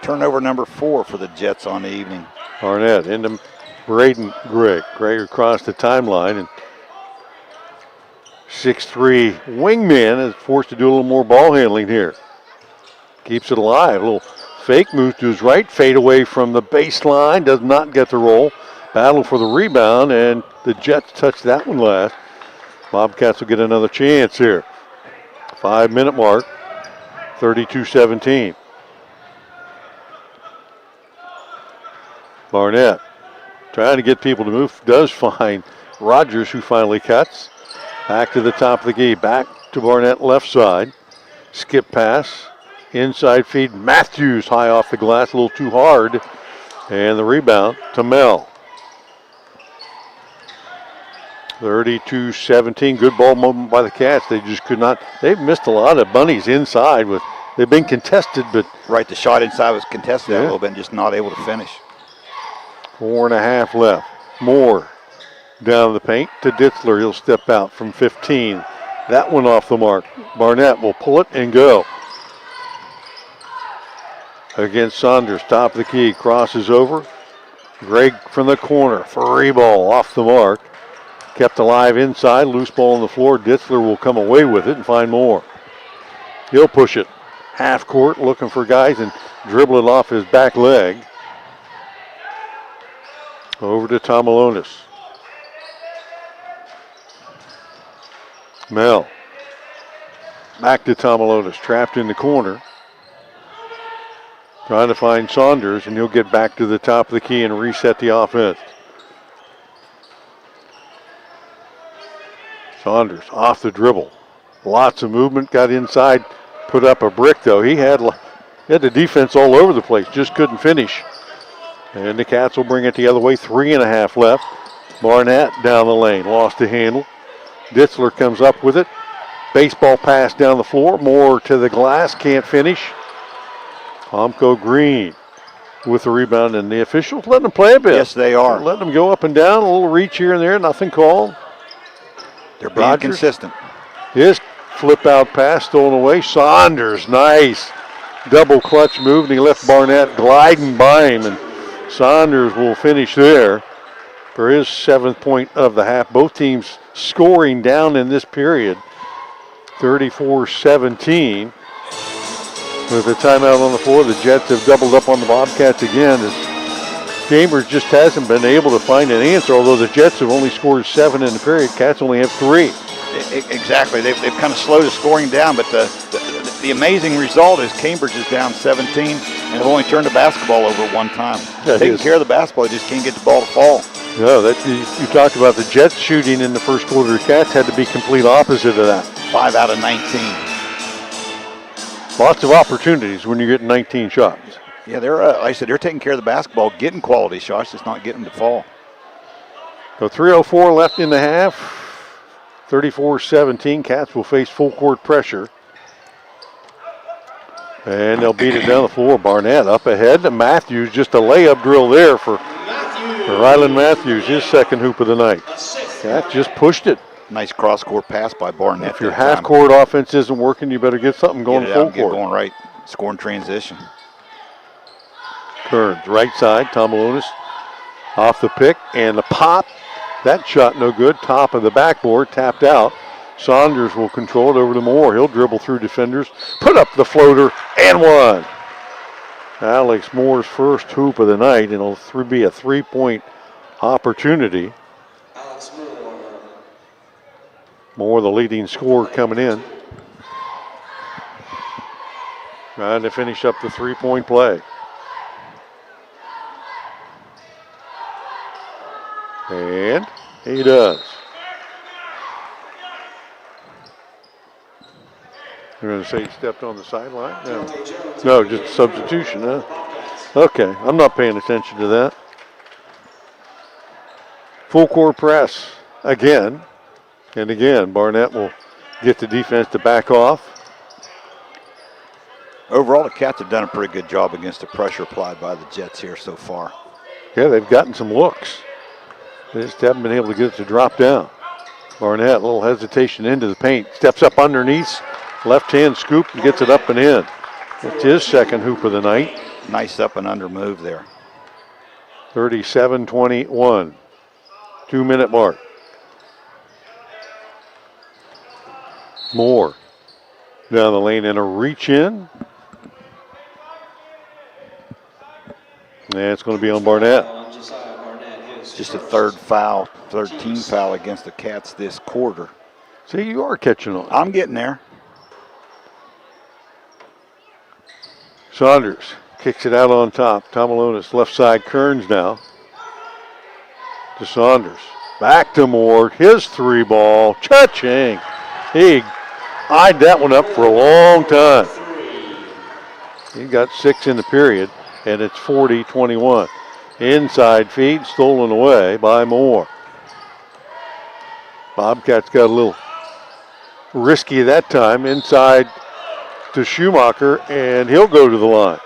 Turnover number 4 for the Jets on the evening. Barnett into Braden Gregg. Gregg across the timeline, and 6'3" wingman is forced to do a little more ball handling here. Keeps it alive. A little fake move to his right. Fade away from the baseline. Does not get the roll. Battle for the rebound, and the Jets touch that one last. Bobcats will get another chance here. 5-minute mark. 32-17. Barnett trying to get people to move. Does find Rogers, who finally cuts. Back to the top of the key. Back to Barnett left side. Skip pass. Inside feed. Matthews high off the glass. A little too hard. And the rebound to Mel. 32-17. Good ball movement by the Cats. They just could not. They've missed a lot of bunnies inside. They've been contested, but. Right, the shot inside was contested a little bit and just not able to finish. 4.5 left. Moore down the paint to Ditzler. He'll step out from 15. That one off the mark. Barnett will pull it and go. Against Saunders, top of the key, crosses over. Gregg from the corner, 3 ball off the mark. Kept alive inside, loose ball on the floor. Ditzler will come away with it and find more. He'll push it half court, looking for guys and dribble it off his back leg. Over to Tomalonis. Mel. Back to Tomalonis, trapped in the corner. Trying to find Saunders, and he'll get back to the top of the key and reset the offense. Saunders off the dribble. Lots of movement, got inside, put up a brick though. He had the defense all over the place, just couldn't finish. And the Cats will bring it the other way, 3.5 left. Barnett down the lane, lost the handle. Ditzler comes up with it. Baseball pass down the floor, more to the glass, can't finish. Pomco Green with the rebound, and the officials letting them play a bit. Yes, they are. Letting them go up and down, a little reach here and there, nothing called. They're being consistent. His flip out pass stolen away. Saunders, nice. double clutch move, and he left Barnett gliding by him, and Saunders will finish there for his 7th point of the half. Both teams scoring down in this period, 34-17. With a timeout on the floor, the Jets have doubled up on the Bobcats again, as Chambers just hasn't been able to find an answer, although the Jets have only scored 7 in the period. Cats only have 3. Exactly. They've kind of slowed the scoring down, but the amazing result is Cambridge is down 17 and have only turned the basketball over one time. Taking care of the basketball, they just can't get the ball to fall. No, you talked about the Jets shooting in the first quarter. The Cats had to be complete opposite of that. 5 out of 19. Lots of opportunities when you're getting 19 shots. Yeah, they're like I said, they're taking care of the basketball, getting quality shots, just not getting them to fall. So 3:04 left in the half. 34-17. Cats will face full court pressure. And they'll beat it down the floor. Barnett up ahead to Matthews. Just a layup drill there for Rylan Matthews, his 2nd hoop of the night. Cats just pushed it. Nice cross-court pass by Barnett. If your half-court offense isn't working, you better get something going full court. Get going right. Scoring transition. Kearns, right side. Tomalonis off the pick and the pop. That shot no good. Top of the backboard, tapped out. Saunders will control it over to Moore. He'll dribble through defenders, put up the floater, and one. Alex Moore's first hoop of the night, and it'll be a 3-point opportunity. Moore, the leading scorer, coming in. Trying to finish up the 3-point play. And he does. You're going to say he stepped on the sideline? No, just a substitution, huh? Okay, I'm not paying attention to that. Full court press again. And again, Barnett will get the defense to back off. Overall, the Cats have done a pretty good job against the pressure applied by the Jets here so far. Yeah, they've gotten some looks. They just haven't been able to get it to drop down. Barnett, a little hesitation into the paint. Steps up underneath. Left-hand scoop and gets it up and in. It's his 2nd hoop of the night. Nice up and under move there. 37-21. 2-minute mark. Moore down the lane and a reach in. And it's going to be on Barnett. Just a 3rd foul, 3rd team foul against the Cats this quarter. See, you are catching on. I'm getting there. Saunders kicks it out on top. Tomalonis left side. Kearns now to Saunders. Back to Moore. His 3-ball. Cha-ching. He eyed that one up for a long time. He got 6 in the period, and it's 40-21. Inside feed stolen away by Moore. Bobcats got a little risky that time. Inside to Schumacher, and he'll go to the line.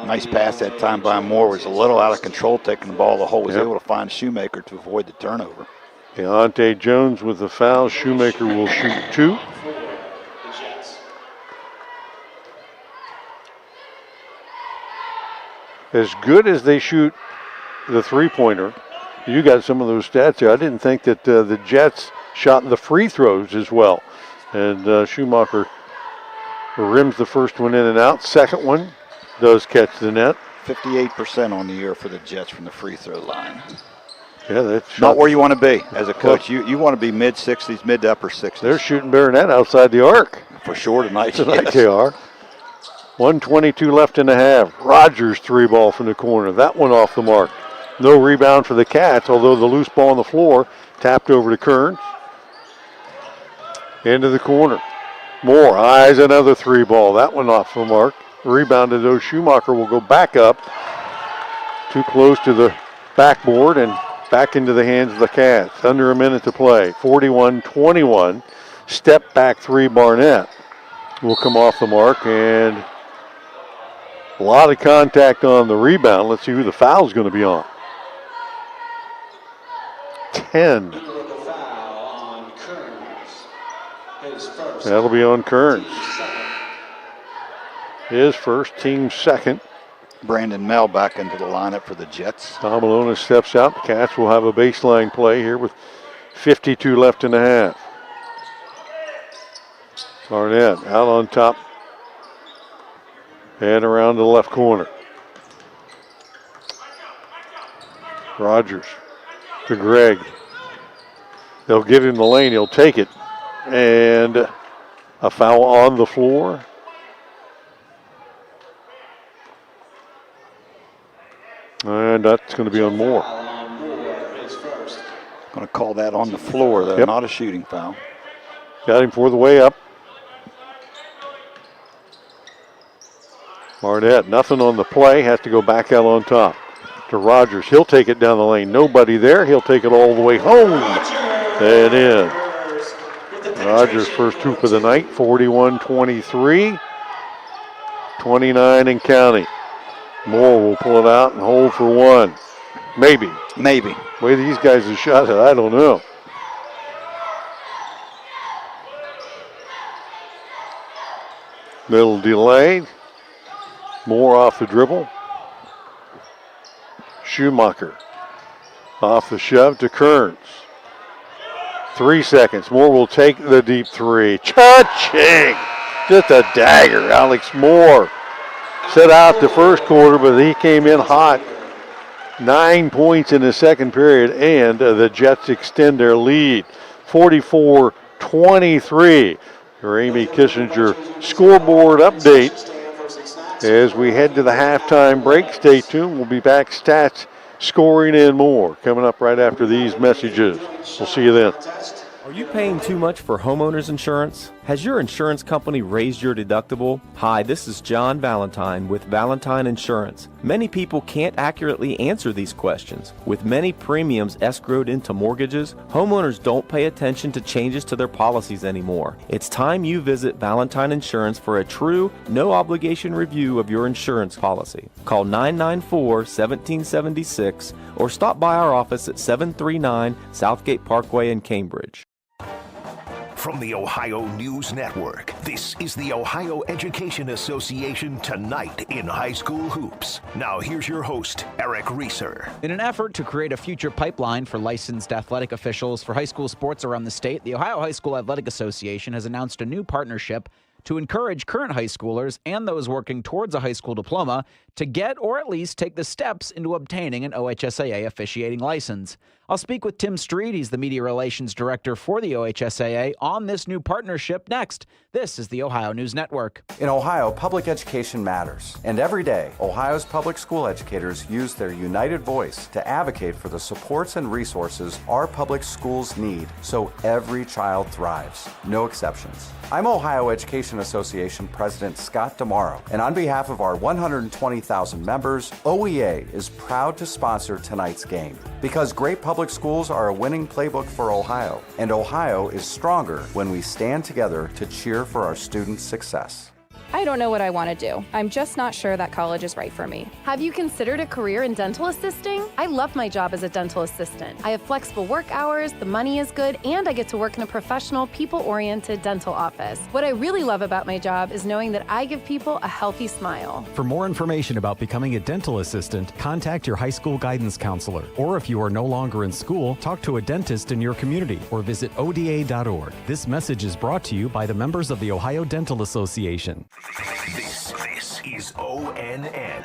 Nice pass that time by Moore. Was a little out of control taking the ball. The hole was able to find Shoemaker to avoid the turnover. Deontay Jones with the foul. Shoemaker will shoot 2. As good as they shoot the 3-pointer, you got some of those stats here. I didn't think that the Jets shot the free throws as well. And Schumacher rims the first one in and out. 2nd one does catch the net. 58% on the year for the Jets from the free throw line. Yeah, that's not where you want to be as a coach. You want to be mid-60s, mid to upper 60s. They're shooting better than that outside the arc. For sure tonight. Tonight they are. 1:22 left in the half. Rogers 3-ball from the corner. That one off the mark. No rebound for the Cats, although the loose ball on the floor tapped over to Kearns. Into the corner. Moore eyes another 3-ball. That one off the mark. Rebounded though. Schumacher will go back up. Too close to the backboard and back into the hands of the Cats. Under a minute to play. 41-21. Step back 3 Barnett will come off the mark, and a lot of contact on the rebound. Let's see who the foul's going to be on. 10. His first. That'll be on Kearns. Team second. His first, team second. Brandon Mell back into the lineup for the Jets. Tom Malone steps out. The Cats will have a baseline play here with 52 left in the half. Barnett out on top and around the left corner. Rogers to Gregg. They'll give him the lane. He'll take it. And a foul on the floor. And that's going to be on Moore. Going to call that on the floor, though, not a shooting foul. Got him for the way up. Barnett, nothing on the play, has to go back out on top to Rogers. He'll take it down the lane. Nobody there. He'll take it all the way home and in. Rogers' first hoop of the night, 41-23. 29 and counting. Moore will pull it out and hold for one. Maybe. Maybe. The way these guys have shot it, I don't know. Little delay. Moore off the dribble. Schumacher off the shove to Kearns. 3 seconds. Moore will take the deep three. Cha-ching! Just a dagger. Alex Moore set out the first quarter, but he came in hot. 9 points in the second period, and the Jets extend their lead. 44-23. Your Amy Kissinger scoreboard update as we head to the halftime break. Stay tuned. We'll be back. Stats, scoring, and more coming up right after these messages. We'll see you then. Are you paying too much for homeowners insurance? Has your insurance company raised your deductible? Hi, this is John Valentine with Valentine Insurance. Many people can't accurately answer these questions. With many premiums escrowed into mortgages, homeowners don't pay attention to changes to their policies anymore. It's time you visit Valentine Insurance for a true, no-obligation review of your insurance policy. Call 994-1776 or stop by our office at 739 Southgate Parkway in Cambridge. From the Ohio News Network, this is the Ohio Education Association Tonight in High School Hoops. Now here's your host, Eric Reeser. In an effort to create a future pipeline for licensed athletic officials for high school sports around the state, the Ohio High School Athletic Association has announced a new partnership to encourage current high schoolers and those working towards a high school diploma to get or at least take the steps into obtaining an OHSAA officiating license. I'll speak with Tim Street. He's the Media Relations Director for the OHSAA on this new partnership next. This is the Ohio News Network. In Ohio, public education matters. And every day, Ohio's public school educators use their united voice to advocate for the supports and resources our public schools need so every child thrives. No exceptions. I'm Ohio Education Association President Scott DeMauro, and on behalf of our 120,000 members, OEA is proud to sponsor tonight's game. Because great public schools are a winning playbook for Ohio, and Ohio is stronger when we stand together to cheer for our students' success. I don't know what I want to do. I'm just not sure that college is right for me. Have you considered a career in dental assisting? I love my job as a dental assistant. I have flexible work hours, the money is good, and I get to work in a professional, people-oriented dental office. What I really love about my job is knowing that I give people a healthy smile. For more information about becoming a dental assistant, contact your high school guidance counselor. Or if you are no longer in school, talk to a dentist in your community or visit ODA.org. This message is brought to you by the members of the Ohio Dental Association. This is ONN.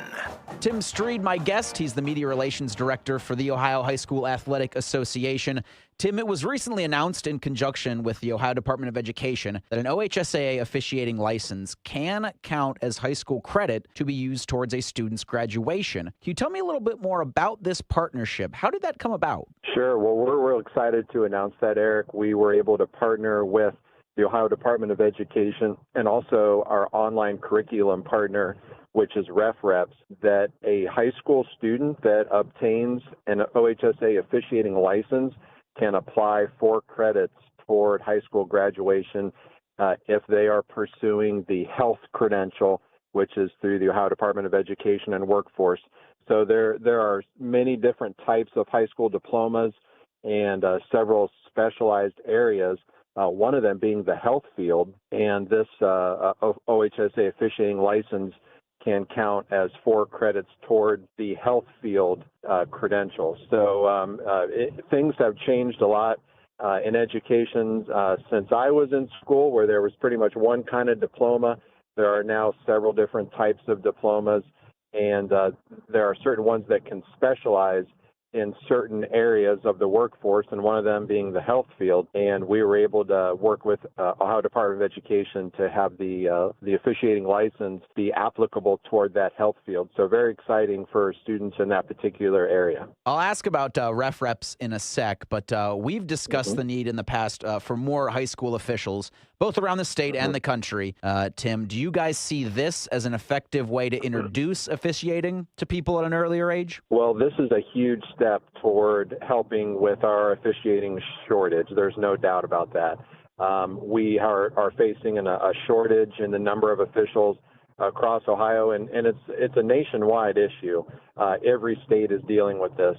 Tim Street, my guest. He's the Media Relations Director for the Ohio High School Athletic Association. Tim, it was recently announced in conjunction with the Ohio Department of Education that an OHSAA officiating license can count as high school credit to be used towards a student's graduation. Can you tell me a little bit more about this partnership? How did that come about? Sure. Well, we're real excited to announce that, Eric. We were able to partner with the Ohio Department of Education and also our online curriculum partner, which is RefReps, that a high school student that obtains an OHSAA officiating license can apply for credits toward high school graduation if they are pursuing the health credential, which is through the Ohio Department of Education and Workforce. So there are many different types of high school diplomas and several specialized areas one of them being the health field. And this OHSA officiating license can count as 4 credits toward the health field credentials. So things have changed a lot in education since I was in school, where there was pretty much one kind of diploma. There are now several different types of diplomas, and there are certain ones that can specialize in certain areas of the workforce, and one of them being the health field. And we were able to work with Ohio Department of Education to have the officiating license be applicable toward that health field. So very exciting for students in that particular area. I'll ask about ref reps in a sec, but we've discussed the need in the past for more high school officials, both around the state and the country. Tim, do you guys see this as an effective way to introduce officiating to people at an earlier age? Well, this is a huge step toward helping with our officiating shortage. There's no doubt about that. We are facing a shortage in the number of officials across Ohio, and it's a nationwide issue. Every state is dealing with this,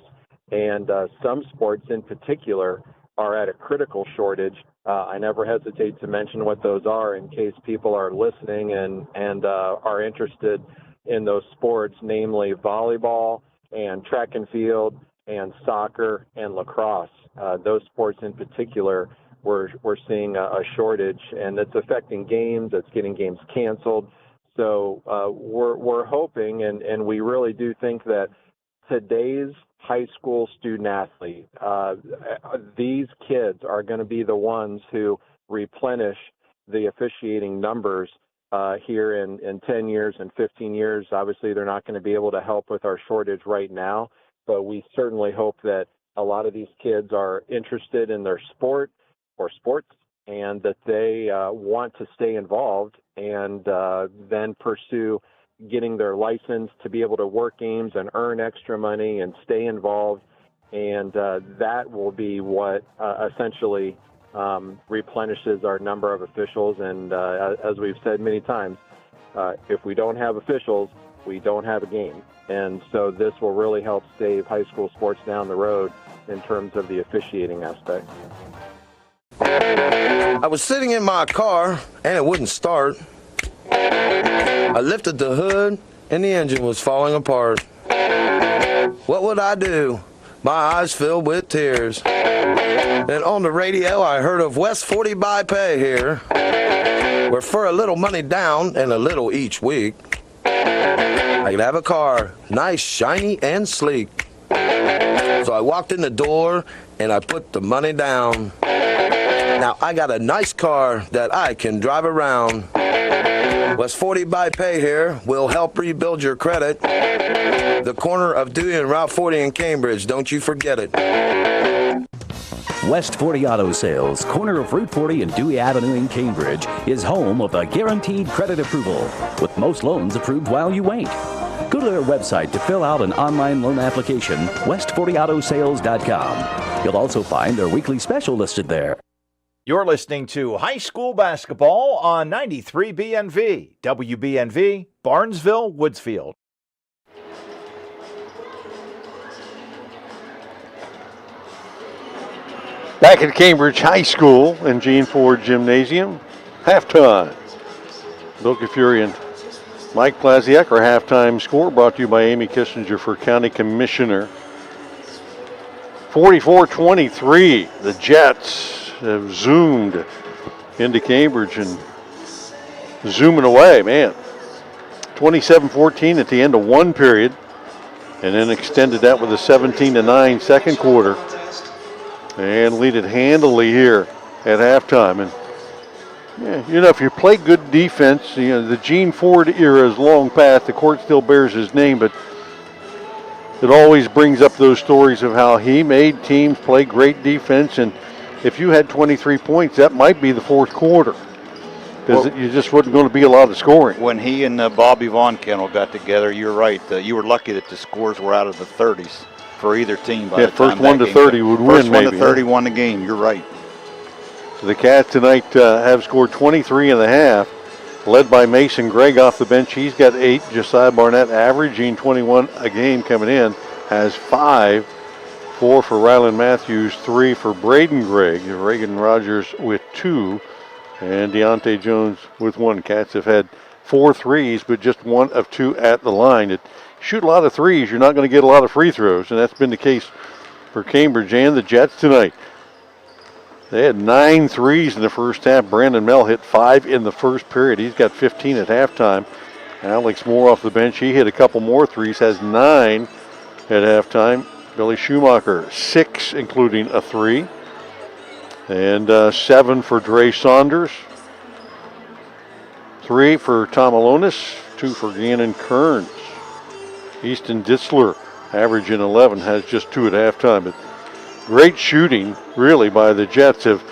and some sports in particular are at a critical shortage. I never hesitate to mention what those are in case people are listening and are interested in those sports, namely volleyball and track and field and soccer and lacrosse. Those sports in particular, we're seeing a shortage, and it's affecting games. It's getting games canceled. So we're hoping, and we really do think that today's high school student athlete, these kids are going to be the ones who replenish the officiating numbers here in 10 years and 15 years. Obviously, they're not going to be able to help with our shortage right now, but we certainly hope that a lot of these kids are interested in their sport or sports, and that they want to stay involved and then pursue getting their license to be able to work games and earn extra money and stay involved. And that will be what essentially replenishes our number of officials. And as we've said many times, if we don't have officials, we don't have a game. And so this will really help save high school sports down the road in terms of the officiating aspect. I was sitting in my car and it wouldn't start. I lifted the hood and the engine was falling apart. What would I do? My eyes filled with tears. And on the radio I heard of West 40 by Pay here, where for a little money down and a little each week, I could have a car, nice, shiny, and sleek. So I walked in the door and I put the money down. Now I got a nice car that I can drive around. West 40 by Pay here will help rebuild your credit. The corner of Dewey and Route 40 in Cambridge, don't you forget it. West 40 Auto Sales, corner of Route 40 and Dewey Avenue in Cambridge, is home of the guaranteed credit approval, with most loans approved while you wait. Go to their website to fill out an online loan application, west40autosales.com. You'll also find their weekly special listed there. You're listening to High School Basketball on 93 BNV, WBNV, Barnesville, Woodsfield. Back at Cambridge High School and Gene Ford Gymnasium, halftime. Boca Fury and Mike Plaziak, our halftime score, brought to you by Amy Kissinger for County Commissioner. 44-23, the Jets have zoomed into Cambridge and zooming away, man. 27-14 at the end of one period, and then extended that with a 17-9 second quarter, and lead it handily here at halftime. And yeah, you know, if you play good defense, you know, the Gene Ford era is long past. The court still bears his name, but it always brings up those stories of how he made teams play great defense. And if you had 23 points, that might be the fourth quarter, because you just wasn't going to be a lot of scoring. When he and Bobby Von Kennel got together, you're right. You were lucky that the scores were out of the 30s for either team. By the first time one that to game 30 would win, First one maybe, to 30 won the game. You're right. So the Cats tonight have scored 23 and a half, led by Mason Gregg off the bench. He's got 8. Josiah Barnett averaging 21 a game coming in, has 5 4 for Rylan Matthews, 3 for Braden Gregg. Reagan Rogers with 2, and Deontay Jones with 1. Cats have had 4 threes, but just 1 of 2 at the line. Shoot a lot of threes, you're not going to get a lot of free throws, and that's been the case for Cambridge and the Jets tonight. They had 9 threes in the first half. Brandon Mell hit 5 in the first period. He's got 15 at halftime. Alex Moore off the bench, he hit a couple more threes, has 9 at halftime. Billy Schumacher, 6, including a 3. And 7 for Dre Saunders. 3 for Tom Alonis, 2 for Gannon Kearns. Easton Ditzler, averaging 11, has just 2 at halftime. But great shooting, really, by the Jets. Have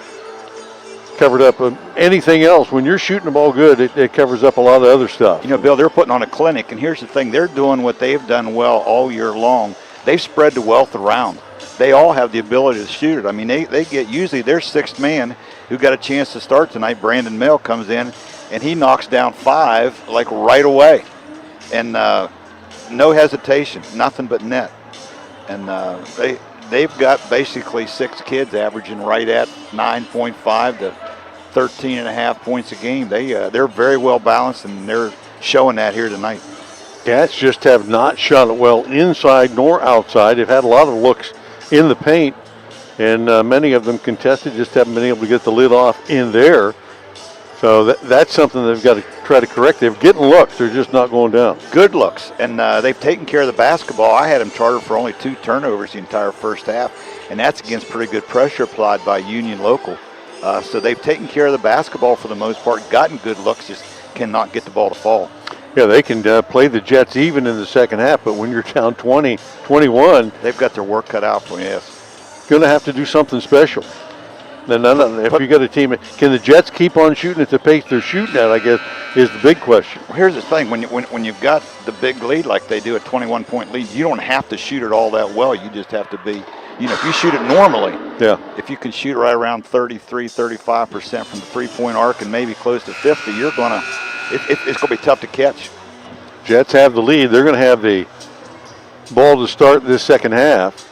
covered up anything else. When you're shooting the ball good, it covers up a lot of other stuff. You know, Bill, they're putting on a clinic, and here's the thing. They're doing what they've done well all year long. They've spread the wealth around. They all have the ability to shoot it. I mean, they get usually their 6th man who got a chance to start tonight. Brandon Mell comes in, and he knocks down 5, like, right away. And no hesitation, nothing but net. And they've got basically 6 kids averaging right at 9.5 to 13.5 points a game. They're very well balanced, and they're showing that here tonight. Cats just have not shot it well inside nor outside. They've had a lot of looks in the paint, and many of them contested, just haven't been able to get the lid off in there. So that's something they've got to try to correct. They're getting looks, they're just not going down. Good looks, and they've taken care of the basketball. I had them chartered for only 2 turnovers the entire first half, and that's against pretty good pressure applied by Union Local. So they've taken care of the basketball for the most part, gotten good looks, just cannot get the ball to fall. Yeah, they can play the Jets even in the second half, but when you're down 20, 21, they've got their work cut out for you, yes. Going to have to do something special. And if you got a team, can the Jets keep on shooting at the pace they're shooting at, I guess, is the big question. Well, here's the thing. When you've got the big lead like they do, a 21-point lead, you don't have to shoot it all that well. You just have to be, if you shoot it normally, if you can shoot right around 33, 35% from the three-point arc and maybe close to 50, it's going to be tough to catch. Jets have the lead. They're going to have the ball to start this second half.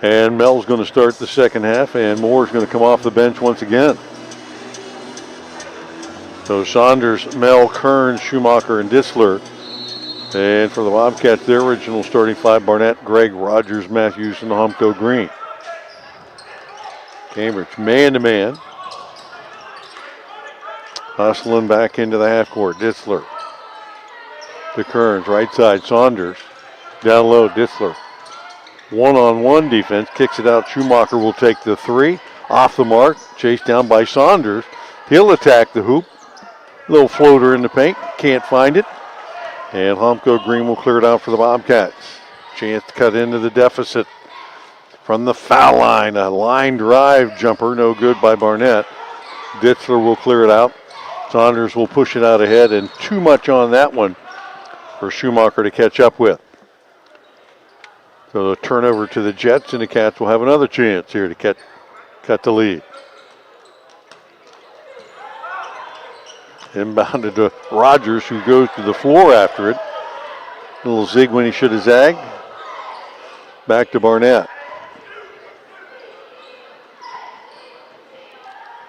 And Mel's going to start the second half, and Moore's going to come off the bench once again. So Saunders, Mel, Kearns, Schumacher, and Ditzler. And for the Bobcats, their original starting 5, Barnett, Gregg, Rogers, Matthews, and Humko Green. Cambridge man-to-man. Hustling back into the half court. Ditzler to Kearns, right side. Saunders down low. Ditzler. One-on-one defense, kicks it out. Schumacher will take the 3. Off the mark, chased down by Saunders. He'll attack the hoop. Little floater in the paint, can't find it. And Humko Green will clear it out for the Bobcats. Chance to cut into the deficit from the foul line. A line drive jumper, no good by Barnett. Ditzler will clear it out. Saunders will push it out ahead, and too much on that one for Schumacher to catch up with. So the turnover to the Jets, and the Cats will have another chance here to cut the lead. Inbounded to Rogers, who goes to the floor after it. A little zig when he should have zagged. Back to Barnett.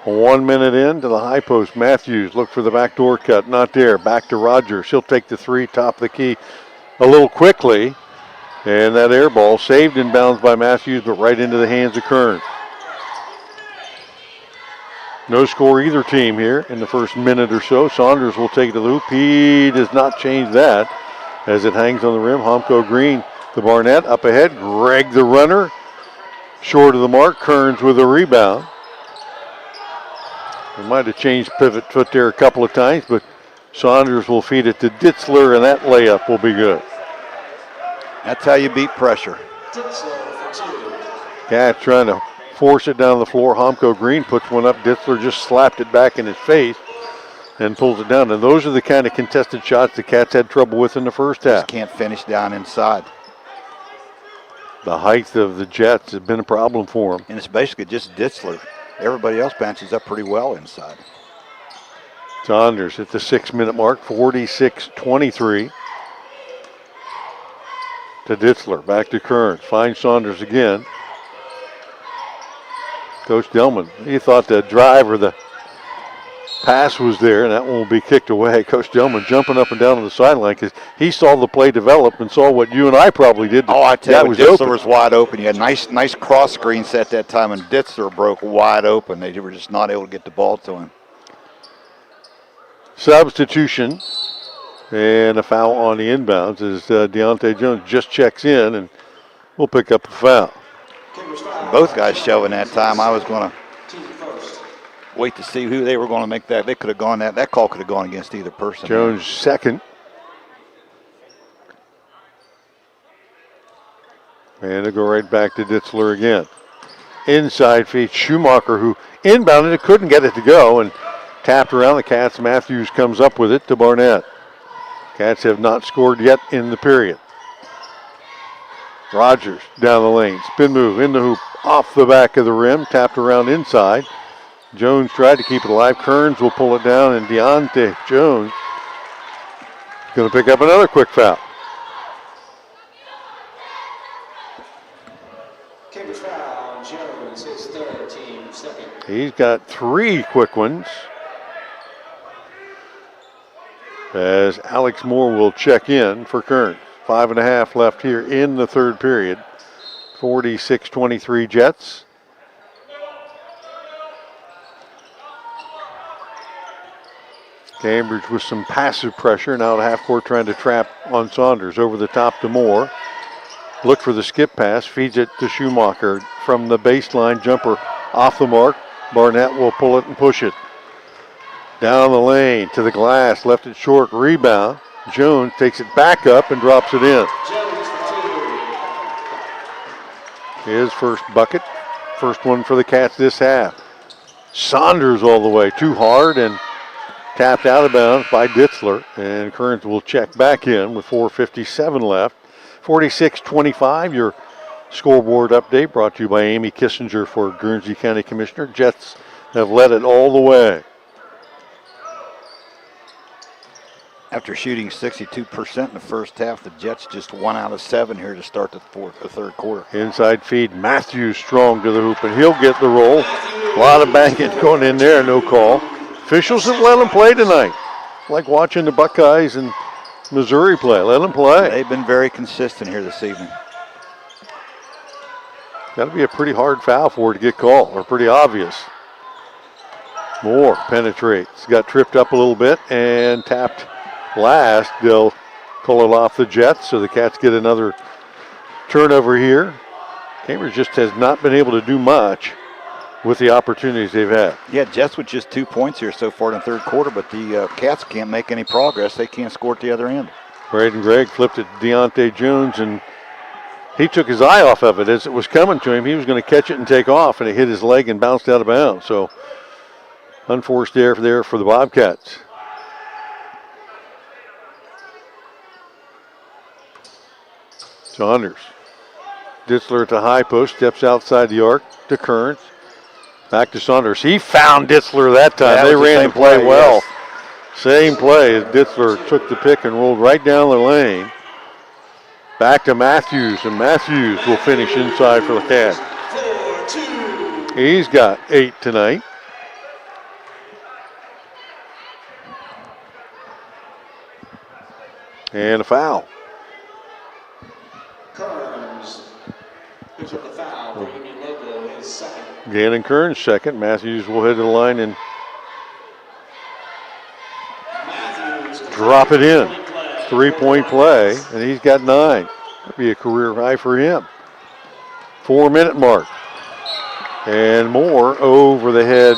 1 minute in to the high post. Matthews look for the backdoor cut, not there. Back to Rogers. He'll take the 3, top of the key a little quickly. And that air ball saved in bounds by Matthews, but right into the hands of Kearns. No score either team here in the first minute or so. Saunders will take it to the hoop. He does not change that as it hangs on the rim. Humko Green to Barnett up ahead. Gregg the runner. Short of the mark. Kearns with a rebound. They might have changed pivot foot there a couple of times, but Saunders will feed it to Ditzler, and that layup will be good. That's how you beat pressure. Cats trying to force it down the floor. Humko Green puts one up. Ditzler just slapped it back in his face and pulls it down. And those are the kind of contested shots the Cats had trouble with in the first half. Just can't finish down inside. The height of the Jets has been a problem for them. And it's basically just Ditzler. Everybody else bounces up pretty well inside. Saunders at the 6 minute mark, 46-23. to Ditzler. Back to Kearns. Finds Saunders again. Coach Delman, he thought the drive or the pass was there, and that one will be kicked away. Coach Delman jumping up and down on the sideline because he saw the play develop and saw what you and I probably did. Oh, I tell you, Ditzler was wide open. He had nice cross screen set that time, and Ditzler broke wide open. They were just not able to get the ball to him. Substitution and a foul on the inbounds as Deontay Jones just checks in, and we'll pick up a foul. Both guys shoving that time. I was going to wait to see who they were going to make that. They could have gone that call could have gone against either person. Jones second. And it'll go right back to Ditzler again. Inside feed Schumacher, who inbounded it, couldn't get it to go, and tapped around the Cats. Matthews comes up with it to Barnett. Cats have not scored yet in the period. Rogers down the lane. Spin move in the hoop. Off the back of the rim. Tapped around inside. Jones tried to keep it alive. Kearns will pull it down, and Deontay Jones is going to pick up another quick foul. Foul, Jones, his third, team second. He's got 3 quick ones. As Alex Moore will check in for Kearns. 5.5 left here in the third period. 46-23 Jets. Cambridge with some passive pressure. Now at half court trying to trap on Saunders. Over the top to Moore. Look for the skip pass. Feeds it to Schumacher. From the baseline jumper off the mark. Barnett will pull it and push it. Down the lane to the glass. Left it short. Rebound. Jones takes it back up and drops it in. His first bucket. First one for the Cats this half. Saunders all the way. Too hard and tapped out of bounds by Ditzler. And Kearns will check back in with 4:57 left. 46-25, your scoreboard update brought to you by Amy Kissinger for Guernsey County Commissioner. Jets have led it all the way. After shooting 62% in the first half, the Jets just 1 out of 7 here to start the third quarter. Inside feed, Matthews strong to the hoop, and he'll get the roll. A lot of banging going in there, no call. Officials have let him play tonight. Like watching the Buckeyes and Missouri play. Let them play. They've been very consistent here this evening. Got to be a pretty hard foul for it to get called, or pretty obvious. Moore penetrates. Got tripped up a little bit and tapped last. They'll call it off the Jets, so the Cats get another turnover here. Cambridge just has not been able to do much with the opportunities they've had. Yeah, Jets with just 2 points here so far in the third quarter, but the Cats can't make any progress. They can't score at the other end. Braden Gregg flipped it to Deontay Jones, and he took his eye off of it as it was coming to him. He was going to catch it and take off, and it hit his leg and bounced out of bounds. So unforced error there for the Bobcats. Saunders. Ditzler at the high post, steps outside the arc to Kearns. Back to Saunders. He found Ditzler that time. Yeah, they ran the play well. Yes. Same play as Ditzler took the pick and rolled right down the lane. Back to Matthews, and Matthews will finish inside for the Cats. He's got 8 tonight. And a foul. Kearns, who took the foul for Union Local, his second. Gannon Kearns second. Matthews will head to the line and drop it in. 3-point play, and he's got 9. That'd be a career high for him. 4-minute mark. And Moore over the head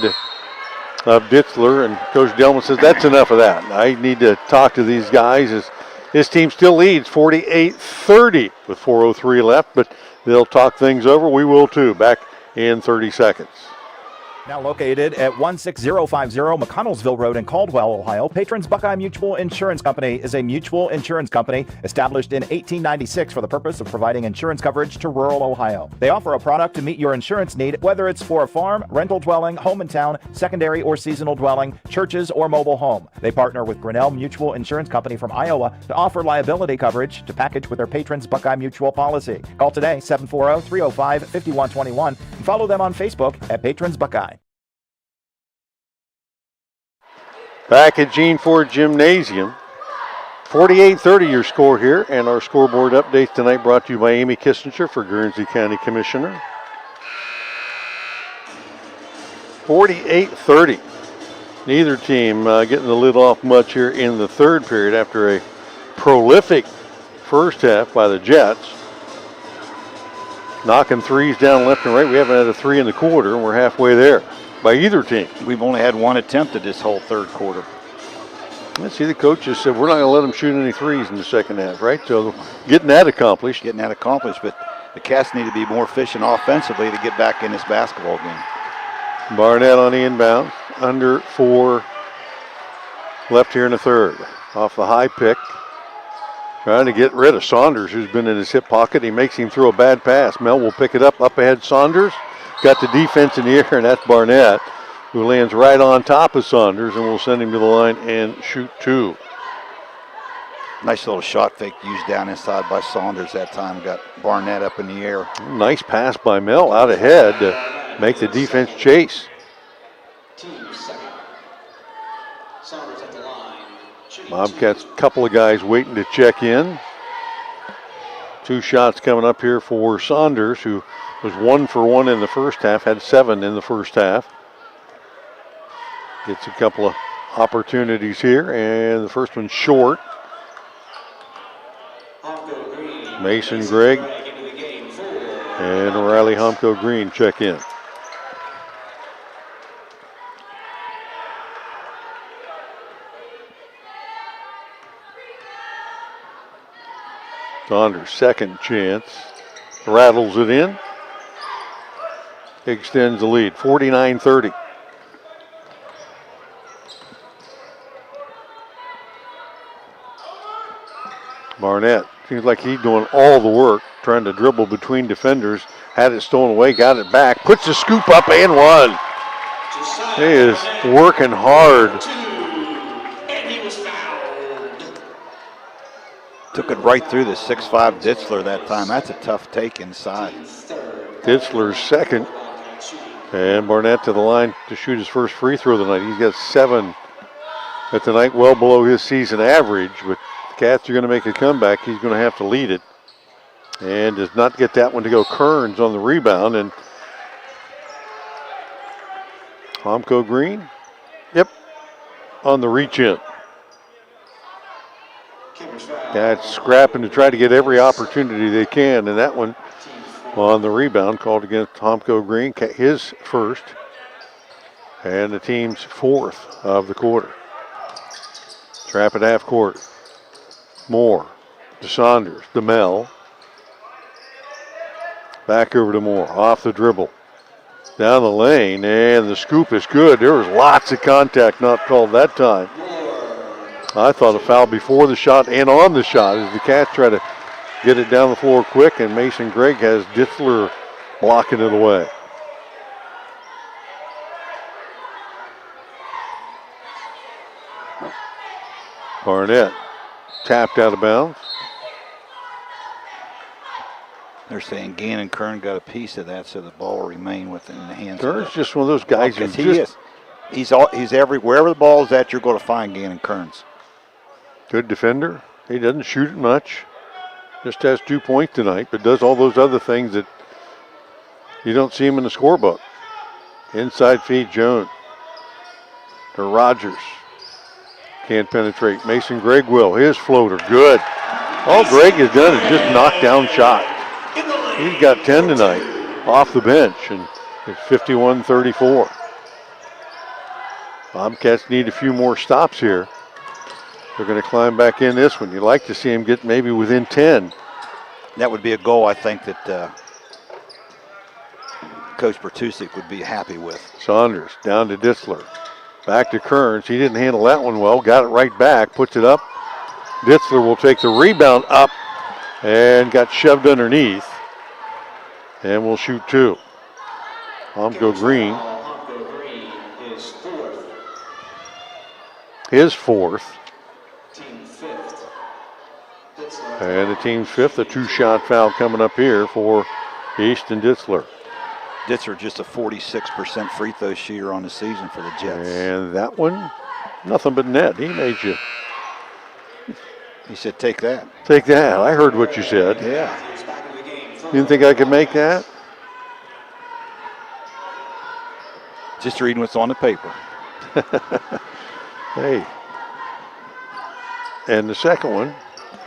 of Ditzler, and Coach Delman says that's enough of that. I need to talk to these guys as his team still leads 48-30 with 4:03 left, but they'll talk things over. We will too. Back in 30 seconds. Now located at 16050 McConnellsville Road in Caldwell, Ohio, Patrons Buckeye Mutual Insurance Company is a mutual insurance company established in 1896 for the purpose of providing insurance coverage to rural Ohio. They offer a product to meet your insurance need, whether it's for a farm, rental dwelling, home in town, secondary or seasonal dwelling, churches, or mobile home. They partner with Grinnell Mutual Insurance Company from Iowa to offer liability coverage to package with their Patrons Buckeye Mutual policy. Call today, 740-305-5121, and follow them on Facebook at Patrons Buckeye. Back at Gene Ford Gymnasium, 48-30 your score here, and our scoreboard updates tonight brought to you by Amy Kissinger for Guernsey County Commissioner. 48-30. Neither team getting the lid off much here in the third period after a prolific first half by the Jets. Knocking threes down left and right. We haven't had a three in the quarter, and we're halfway there by either team. We've only had one attempt at this whole third quarter. Let's see, the coach just said we're not going to let them shoot any threes in the second half, right? So getting that accomplished. But the Cats need to be more efficient offensively to get back in this basketball game. Barnett on the inbound, under 4 left here in the third. Off the high pick, trying to get rid of Saunders, who's been in his hip pocket. He makes him throw a bad pass. Mel will pick it up ahead. Saunders got the defense in the air, and that's Barnett, who lands right on top of Saunders, and will send him to the line and shoot 2. Nice little shot fake used down inside by Saunders that time. Got Barnett up in the air. Nice pass by Mel out ahead to make the defense chase. Bobcats, a couple of guys waiting to check in. 2 shots coming up here for Saunders, who was 1 for 1 in the first half, had 7 in the first half. Gets a couple of opportunities here, and the first one's short. Mason Gregg and Riley Homko Green check in. Saunders, second chance, rattles it in, extends the lead, 49-30. Barnett, seems like he's doing all the work, trying to dribble between defenders, had it stolen away, got it back, puts the scoop up and one. He is working hard. Took it right through the 6'5" Ditzler that time. That's a tough take inside. Ditzler's second. And Barnett to the line to shoot his first free throw of the night. He's got 7 at the night, well below his season average. But the Cats are going to make a comeback. He's going to have to lead it. And does not get that one to go. Kearns on the rebound. And Homko Green, yep, on the reach in. Cats scrapping to try to get every opportunity they can, and that one on the rebound called against Homko Green, his first, and the team's 4th of the quarter. Trap at half court. Moore to Saunders, to Mel. Back over to Moore, off the dribble. Down the lane, and the scoop is good. There was lots of contact not called that time. I thought a foul before the shot and on the shot as the Cats try to get it down the floor quick, and Mason Gregg has Ditzler blocking it away. Barnett tapped out of bounds. They're saying Gannon Kern got a piece of that, so the ball will remain within the hands. Kern's just one of those guys who just... He's every, wherever the ball is at, you're going to find Gannon Kearns. Good defender. He doesn't shoot it much. Just has 2 points tonight, but does all those other things that you don't see him in the scorebook. Inside feed Jones. To Rogers. Can't penetrate. Mason Gregg will. His floater. Good. All Gregg has done is just knock down shot. He's got 10 tonight off the bench, and it's 51-34. Bobcats need a few more stops here. They're going to climb back in this one. You'd like to see him get maybe within 10. That would be a goal, I think, that Coach Bertusik would be happy with. Saunders down to Ditzler. Back to Kearns. He didn't handle that one well. Got it right back. Puts it up. Ditzler will take the rebound up and got shoved underneath. And we'll shoot two. Humko Green. His fourth. And the team's fifth. A two-shot foul coming up here for Easton Ditzler. Ditzler just a 46% free throw shooter on the season for the Jets. And that one, nothing but net. He made you. He said, take that. Take that. I heard what you said. Yeah. You didn't think I could make that? Just reading what's on the paper. Hey. And the second one,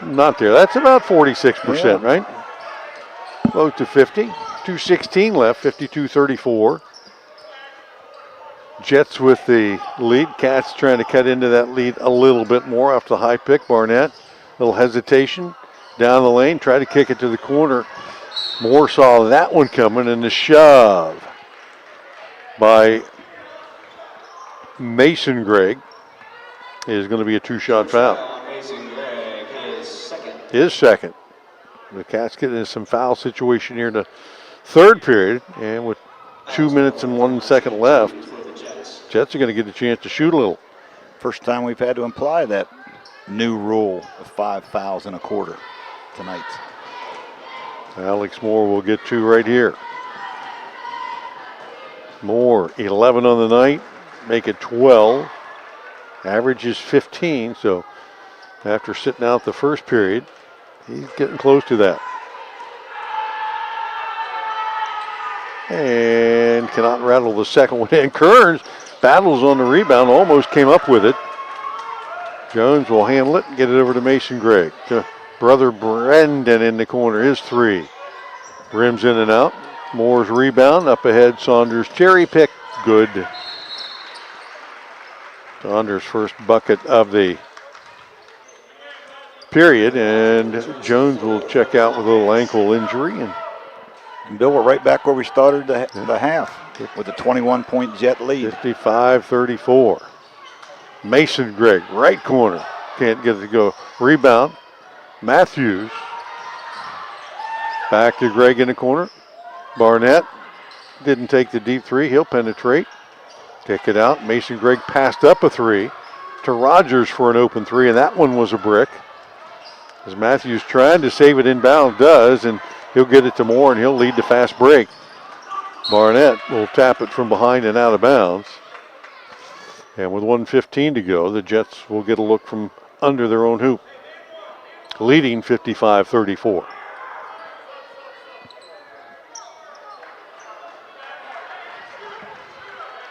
not there. That's about 46%, right? Close to 50. 2:16 left, 52-34. Jets with the lead. Cats trying to cut into that lead a little bit more off the high pick. Barnett, little hesitation. Down the lane, try to kick it to the corner. Moore saw that one coming, and the shove by Mason Gregg is going to be a two-shot foul. His second. The Cats get into some foul situation here in the third period, and with 2 minutes and 1 second left, Jets are going to get a chance to shoot a little. First time we've had to imply that new rule of 5 fouls in a quarter tonight. Alex Moore will get two right here. Moore, 11 on the night, make it 12. Average is 15, so after sitting out the first period, he's getting close to that. And cannot rattle the second one in. Kearns battles on the rebound, almost came up with it. Jones will handle it and get it over to Mason Gregg. To brother Brendan in the corner, his three. Rims in and out. Moore's rebound, up ahead, Saunders cherry pick, good. Saunders' first bucket of the period, and Jones will check out with a little ankle injury. And Bill, we're right back where we started the half with a 21-point Jet lead. 55-34. Mason Gregg, right corner. Can't get it to go. Rebound. Matthews. Back to Gregg in the corner. Barnett didn't take the deep three. He'll penetrate. Kick it out. Mason Gregg passed up a three to Rogers for an open three, and that one was a brick. As Matthews trying to save it inbound, does, and he'll get it to Moore, and he'll lead the fast break. Barnett will tap it from behind and out of bounds. And with 1:15 to go, the Jets will get a look from under their own hoop, leading 55-34.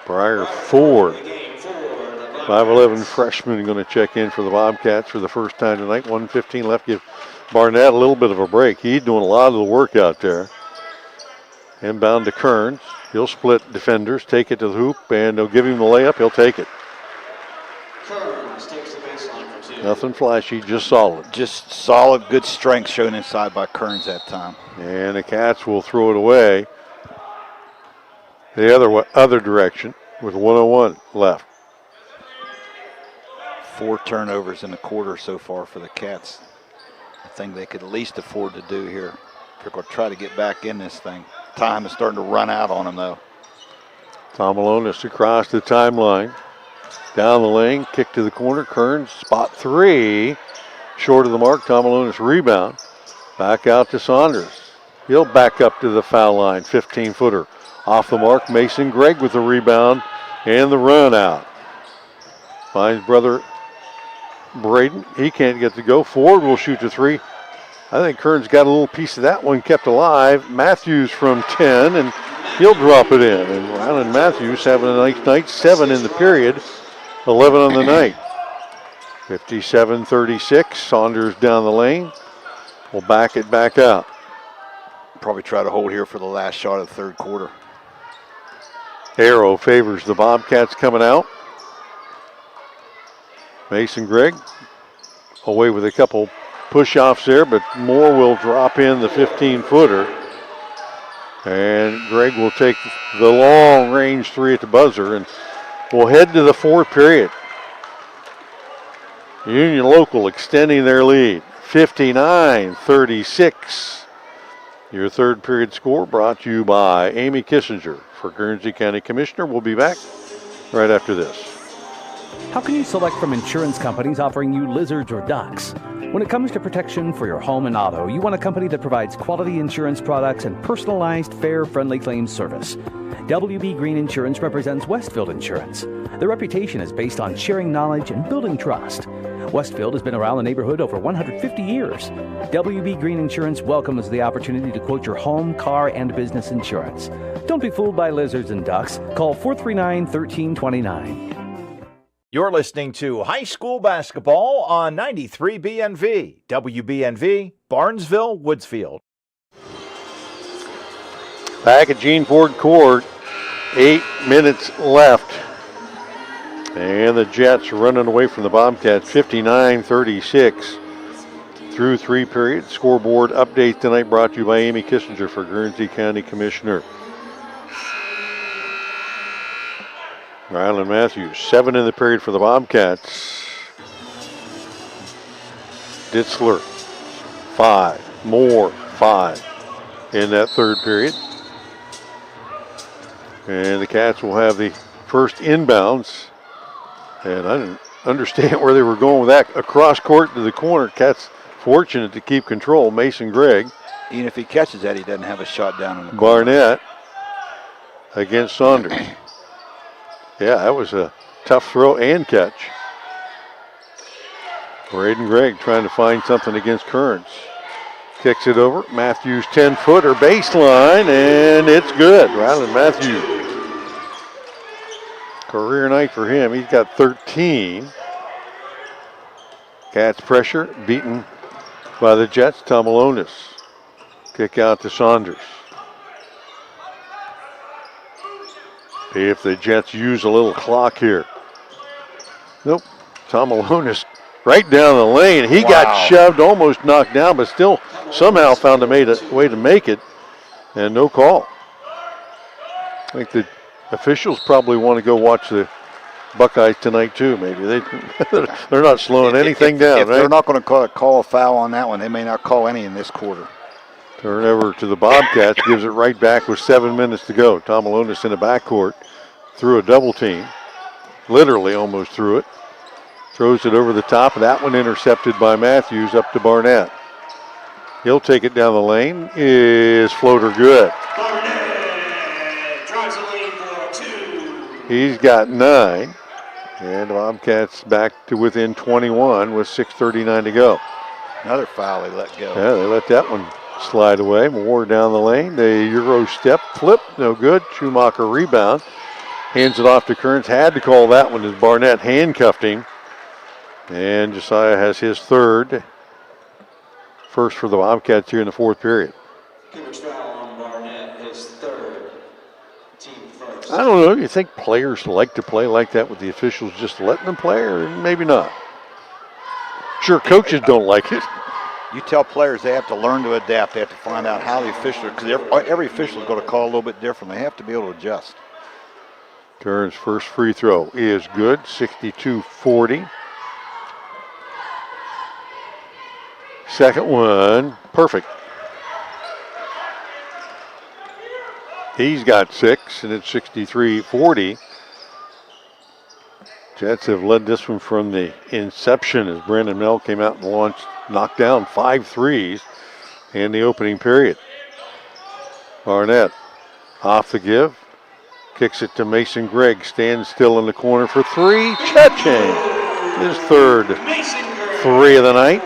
Briar Ford, 5'11" freshman, going to check in for the Bobcats for the first time tonight. 1:15 left. Give Barnett a little bit of a break. He's doing a lot of the work out there. Inbound to Kearns. He'll split defenders, take it to the hoop, and they'll give him the layup. He'll take it. Kearns takes the baseline for two. Nothing flashy, just solid. Just solid, good strength shown inside by Kearns that time. And the Cats will throw it away the other direction with 1:01 left. 4 turnovers in the quarter so far for the Cats. A thing they could at least afford to do here. They're going to try to get back in this thing. Time is starting to run out on them, though. Tomalonis across the timeline. Down the lane, kick to the corner. Kearns, spot three. Short of the mark. Tomalonis rebound. Back out to Saunders. He'll back up to the foul line. 15-footer. Off the mark. Mason Gregg with the rebound and the run out. Finds brother Braden. He can't get to go. Ford will shoot the three. I think Kearns got a little piece of that one, kept alive. Matthews from 10, and he'll drop it in. And Rylan Matthews having a nice night. 7 in the period, 11 on the night. 57-36. Saunders down the lane. Will back it back out. Probably try to hold here for the last shot of the third quarter. Arrow favors the Bobcats coming out. Mason Gregg away with a couple push-offs there, but Moore will drop in the 15-footer. And Greg will take the long range three at the buzzer, and we'll head to the fourth period. Union Local extending their lead, 59-36. Your third period score brought to you by Amy Kissinger for Guernsey County Commissioner. We'll be back right after this. How can you select from insurance companies offering you lizards or ducks? When it comes to protection for your home and auto, you want a company that provides quality insurance products and personalized, fair, friendly claims service. WB Green Insurance represents Westfield Insurance. Their reputation is based on sharing knowledge and building trust. Westfield has been around the neighborhood over 150 years. WB Green Insurance welcomes the opportunity to quote your home, car, and business insurance. Don't be fooled by lizards and ducks. Call 439-1329. You're listening to high school basketball on 93 BNV, WBNV, Barnesville, Woodsfield. Back at Gene Ford Court, 8 minutes left. And the Jets running away from the Bobcats, 59-36 through 3 periods. Scoreboard update tonight brought to you by Amy Kissinger for Guernsey County Commissioner. Ryland Matthews, 7 in the period for the Bobcats. Ditzler, 5. Moore, 5 in that third period. And the Cats will have the first inbounds. And I didn't understand where they were going with that. Across court to the corner. Cats fortunate to keep control. Mason Gregg. Even if he catches that, he doesn't have a shot down in the Barnett against Saunders. Yeah, that was a tough throw and catch. Braden Gregg trying to find something against Kearns. Kicks it over. Matthews 10-footer baseline, and it's good. Ryland Matthews. Career night for him. He's got 13. Cats pressure beaten by the Jets. Tomalonis. Kick out to Saunders. If the Jets use a little clock here. Nope. Tomalonis right down the lane. He got shoved, almost knocked down, but still somehow found a way to make it. And no call. I think the officials probably want to go watch the Buckeyes tonight too, maybe. They're not slowing anything down, if right? they're not going to call a foul on that one, they may not call any in this quarter. Turnover to the Bobcats, gives it right back with 7 minutes to go. Tomalonis in the backcourt, threw a double team. Literally almost threw it. Throws it over the top. That one intercepted by Matthews up to Barnett. He'll take it down the lane. Is floater good. Barnett drives the lane for 2. He's got 9. And the Bobcats back to within 21 with 6:39 to go. Another foul they let go. Yeah, they let that one slide away. Moore down the lane. The Euro step flip, no good. Schumacher rebound. Hands it off to Kearns. Had to call that one as Barnett handcuffed him. And Josiah has his third. First for the Bobcats here in the fourth period. Coverage foul on Barnett, his third. Team first. I don't know. You think players like to play like that with the officials just letting them play, or maybe not? Sure, coaches don't like it. You tell players they have to learn to adapt. They have to find out how the official, because every official is going to call a little bit different. They have to be able to adjust. Kearns' first free throw is good, 62-40. Second one, perfect. He's got 6, and it's 63-40. Jets have led this one from the inception as Brandon Mell came out and knocked down 5 threes in the opening period. Barnett off the give, kicks it to Mason Gregg, stands still in the corner for 3. Cha-ching, his third 3 of the night.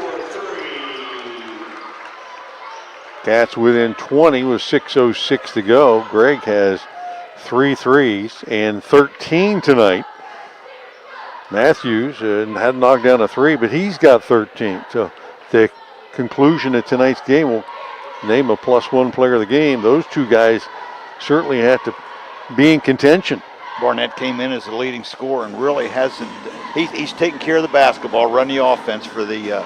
Cats within 20 with 6:06 to go. Gregg has 3 threes and 13 tonight. Matthews hadn't knocked down a 3, but he's got 13. So the conclusion of tonight's game will name a +1 player of the game. Those two guys certainly have to be in contention. Barnett came in as the leading scorer and really hasn't. He's taken care of the basketball, run the offense for the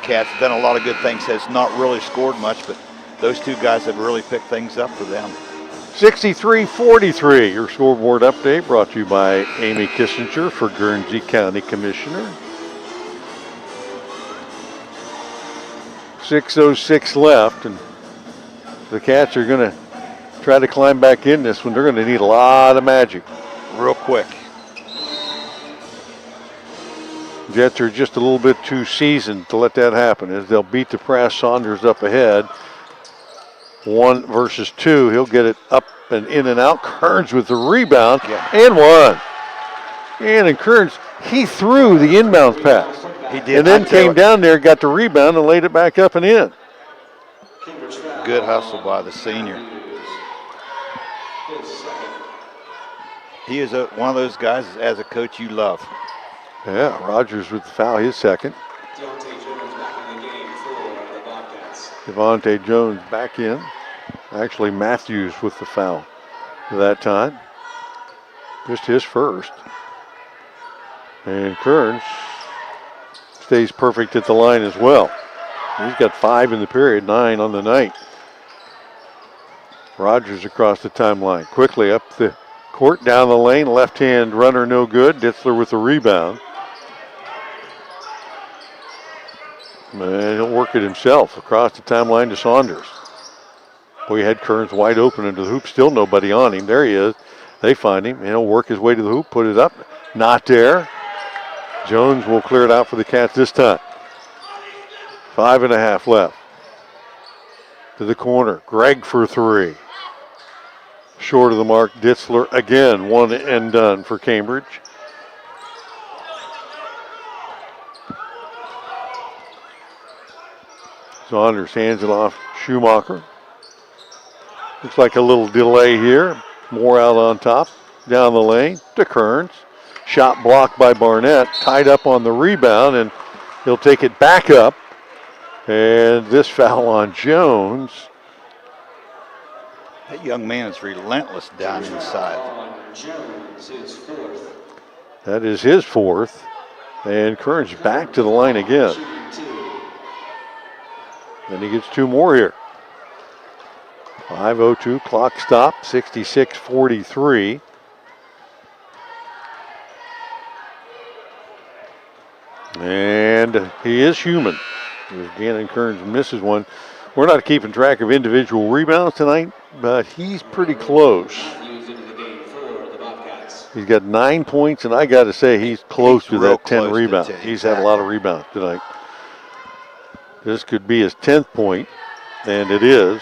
Cats. Done a lot of good things. Has not really scored much, but those two guys have really picked things up for them. 63-43, your scoreboard update brought to you by Amy Kissinger for Guernsey County Commissioner. 6:06 left, and the Cats are going to try to climb back in this one. They're going to need a lot of magic. Real quick. Jets are just a little bit too seasoned to let that happen as they'll beat the press. Saunders up ahead. 1 versus 2. He'll get it up and in and out. Kearns with the rebound and one. And Kearns, he threw the inbounds pass. He did. And then came down there, got the rebound, and laid it back up and in. Good hustle by the senior. He is one of those guys, as a coach, you love. Yeah, Rogers with the foul, his second. Devontae Jones back in. Actually, Matthews with the foul that time. Just his first. And Kearns stays perfect at the line as well. He's got 5 in the period, 9 on the night. Rogers across the timeline. Quickly up the court, down the lane. Left-hand runner no good. Ditzler with the rebound. And he'll work it himself across the timeline to Saunders. We had Kearns wide open into the hoop. Still nobody on him. There he is. They find him. And he'll work his way to the hoop. Put it up. Not there. Jones will clear it out for the Cats this time. 5.5 left. To the corner. Gregg for 3. Short of the mark. Ditzler again. 1 and done for Cambridge. Saunders hands it off Schumacher. Looks like a little delay here. Moore out on top. Down the lane to Kearns. Shot blocked by Barnett. Tied up on the rebound, and he'll take it back up. And this foul on Jones. That young man is relentless down inside. That is his 4th. And Kearns back to the line again. Then he gets 2 more here. 5:02 clock stop, 66-43. And he is human. As Gannon Kearns misses one. We're not keeping track of individual rebounds tonight, but he's pretty close. He's got 9 points, and I got to say he's close to that 10 rebounds. He's had a lot of rebounds tonight. This could be his 10th point, and it is.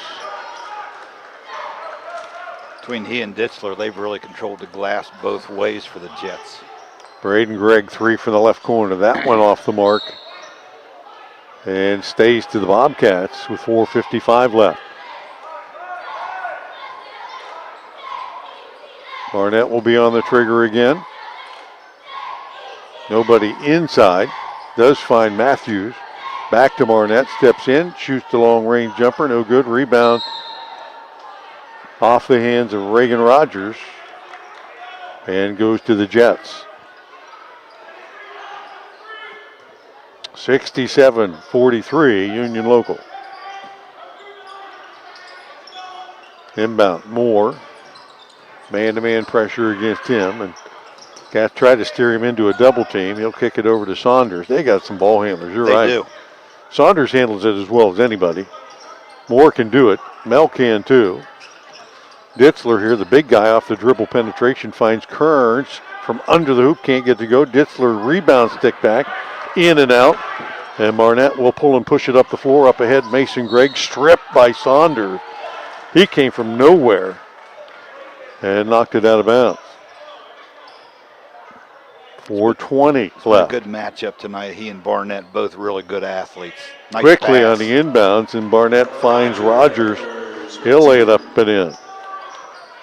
Between he and Ditzler, they've really controlled the glass both ways for the Jets. Braden Gregg 3 from the left corner. That one off the mark. And stays to the Bobcats with 4:55 left. Barnett will be on the trigger again. Nobody inside. Does find Matthews. Back to Barnett, steps in, shoots the long-range jumper, no good. Rebound off the hands of Reagan Rogers and goes to the Jets. 67-43, Union Local. Inbound, Moore. Man-to-man pressure against him, and Cats try to steer him into a double team. He'll kick it over to Saunders. They got some ball handlers, you're right. They do. Saunders handles it as well as anybody. Moore can do it. Mel can too. Ditzler here, the big guy off the dribble penetration, finds Kearns from under the hoop, can't get to go. Ditzler rebound, stick back, in and out. And Barnett will pull and push it up the floor. Up ahead, Mason Gregg, stripped by Saunders. He came from nowhere and knocked it out of bounds. 4:20 left. A good matchup tonight. He and Barnett, both really good athletes. Nice Quickly pass. on the inbounds, and Barnett finds Rogers. He'll lay it up and in.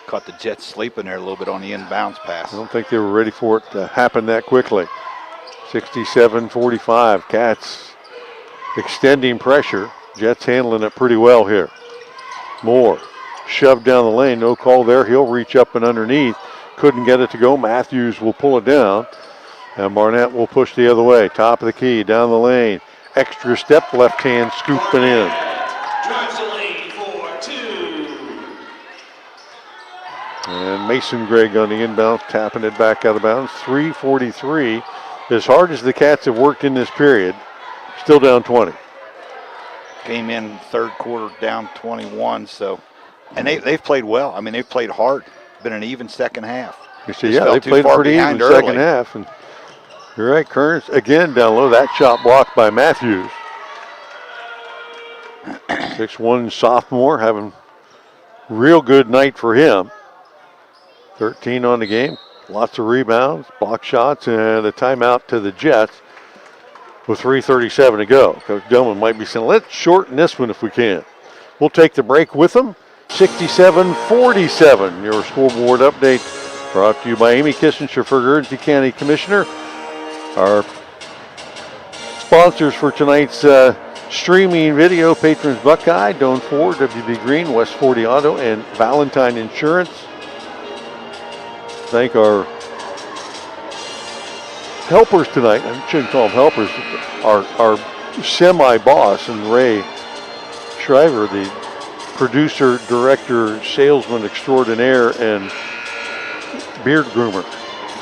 Caught the Jets sleeping there a little bit on the inbounds pass. I don't think they were ready for it to happen that quickly. 67-45. Cats extending pressure. Jets handling it pretty well here. Moore shoved down the lane. No call there. He'll reach up and underneath. Couldn't get it to go. Matthews will pull it down. And Barnett will push the other way. Top of the key, down the lane. Extra step, left hand, scooping in. Drives the lane for And Mason Gregg on the inbound, tapping it back out of bounds. 3:43. As hard as the Cats have worked in this period, still down 20. Came in third quarter down 21, so, and they've played well. I mean, they've played hard. Been an even second half. You see, yeah, they played pretty even second half. And you're right, Kearns again down low. That shot blocked by Matthews. 6'1" sophomore, having real good night for him. 13 on the game, lots of rebounds, block shots, and a timeout to the Jets with 3:37 to go. Coach Dillman might be saying, let's shorten this one if we can. We'll take the break with them. 67-47, your scoreboard update brought to you by Amy Kissinger for Guernsey County Commissioner. Our sponsors for tonight's streaming video, Patrons Buckeye, Doan Ford, WB Green, West 40 Auto, and Valentine Insurance. Thank our helpers tonight. I shouldn't call them helpers. Our semi-boss and Ray Shriver, the producer, director, salesman extraordinaire, and beard groomer.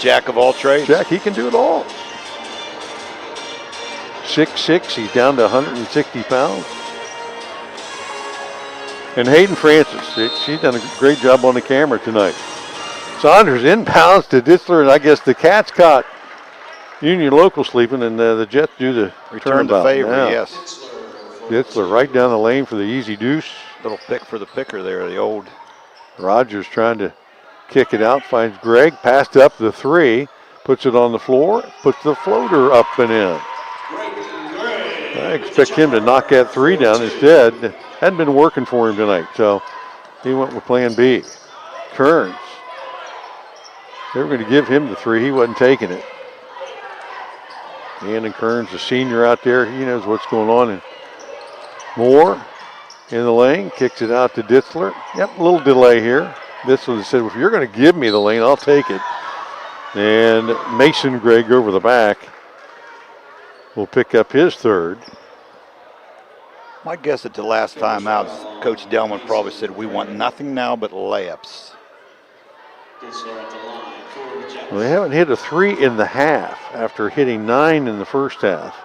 Jack of all trades. Jack, he can do it all. 6'6", he's down to 160 pounds. And Hayden Francis, she's done a great job on the camera tonight. Saunders inbounds to Ditzler, and I guess the Cats caught Union Local sleeping, and the Jets do the return the favor, yes. Ditzler right down the lane for the easy deuce. Little pick for the picker there, the old. Rogers trying to kick it out, finds Gregg, passed up the three, puts it on the floor, puts the floater up and in. I expect him to knock that three down. Instead, hadn't been working for him tonight, so he went with plan B. Kearns. They were going to give him the three. He wasn't taking it. Landon Kearns, the senior out there, he knows what's going on. And Moore in the lane, kicks it out to Ditzler. Yep, a little delay here. Ditzler said, well, if you're going to give me the lane, I'll take it. And Mason Gregg over the back will pick up his third. My guess at the last time out, Coach Delman probably said, we want nothing now but layups. Well, they haven't hit a three in the half after hitting 9 in the first half.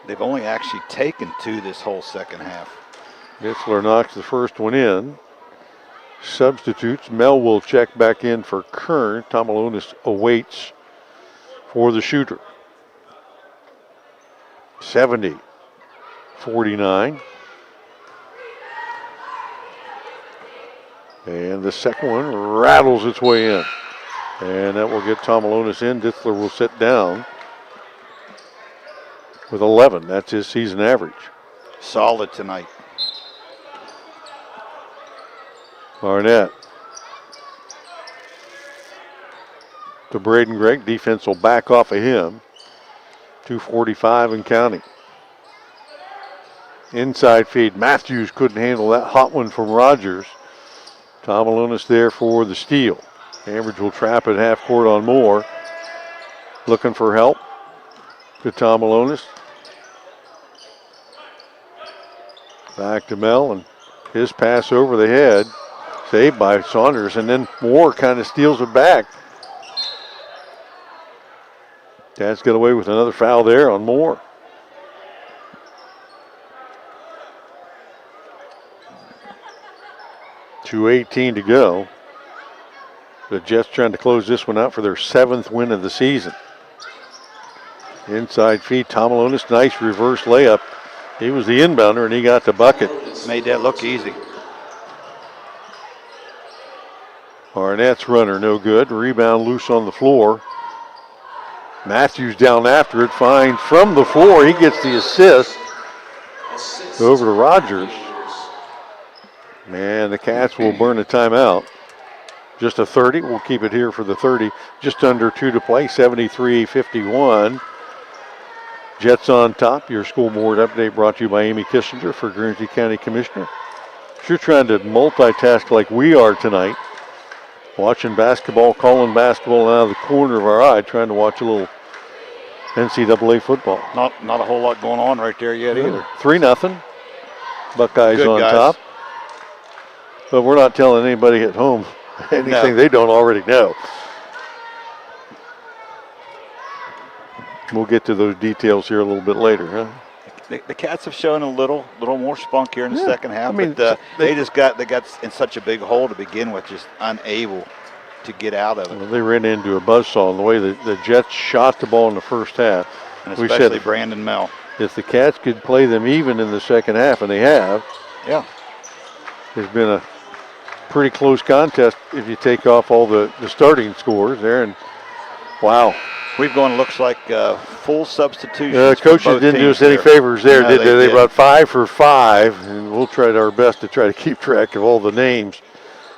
They've only actually taken 2 this whole second half. Ditzler knocks the first one in. Substitutes. Mel will check back in for Kern. Tomalonis awaits for the shooter. 70-49. And the second one rattles its way in. And that will get Tomalonis in. Ditzler will sit down with 11. That's his season average. Solid tonight. Barnett to Braden Gregg. Defense will back off of him. 2:45 and counting. Inside feed. Matthews couldn't handle that hot one from Rogers. Tomalonis there for the steal. Ambridge will trap at half court on Moore. Looking for help to Tomalonis. Back to Mel, and his pass over the head. Saved by Saunders, and then Moore kind of steals it back. Dad's got away with another foul there on Moore. .218 to go. The Jets trying to close this one out for their 7th win of the season. Inside feed, Tomalonis, nice reverse layup. He was the inbounder, and he got the bucket. Made that look easy. Barnett's runner, no good. Rebound loose on the floor. Matthews down after it, finds from the floor. He gets the assist. Over to Rogers. And the Cats will burn a timeout. Just a 30. We'll keep it here for the 30. Just under 2 to play, 73-51. Jets on top. Your school board update brought to you by Amy Kissinger for Guernsey County Commissioner. If you're trying to multitask like we are tonight, watching basketball, calling basketball out of the corner of our eye, trying to watch a little NCAA football. Not a whole lot going on right there yet either. 3-0. Buckeyes Good on guys. top. But we're not telling anybody at home anything they don't already know. We'll get to those details here a little bit later, huh? The Cats have shown a little more spunk here in the second half, I mean, but they got in such a big hole to begin with, just unable to get out of it. Well, they ran into a buzzsaw in the way the Jets shot the ball in the first half. And especially Brandon Mel. If the Cats could play them even in the second half, and they have, it's been a pretty close contest if you take off all the starting scores there. And wow. We've gone, looks like full substitutions. Coaches didn't do us any favors there, did they? They brought 5 for 5, and we'll try our best to try to keep track of all the names.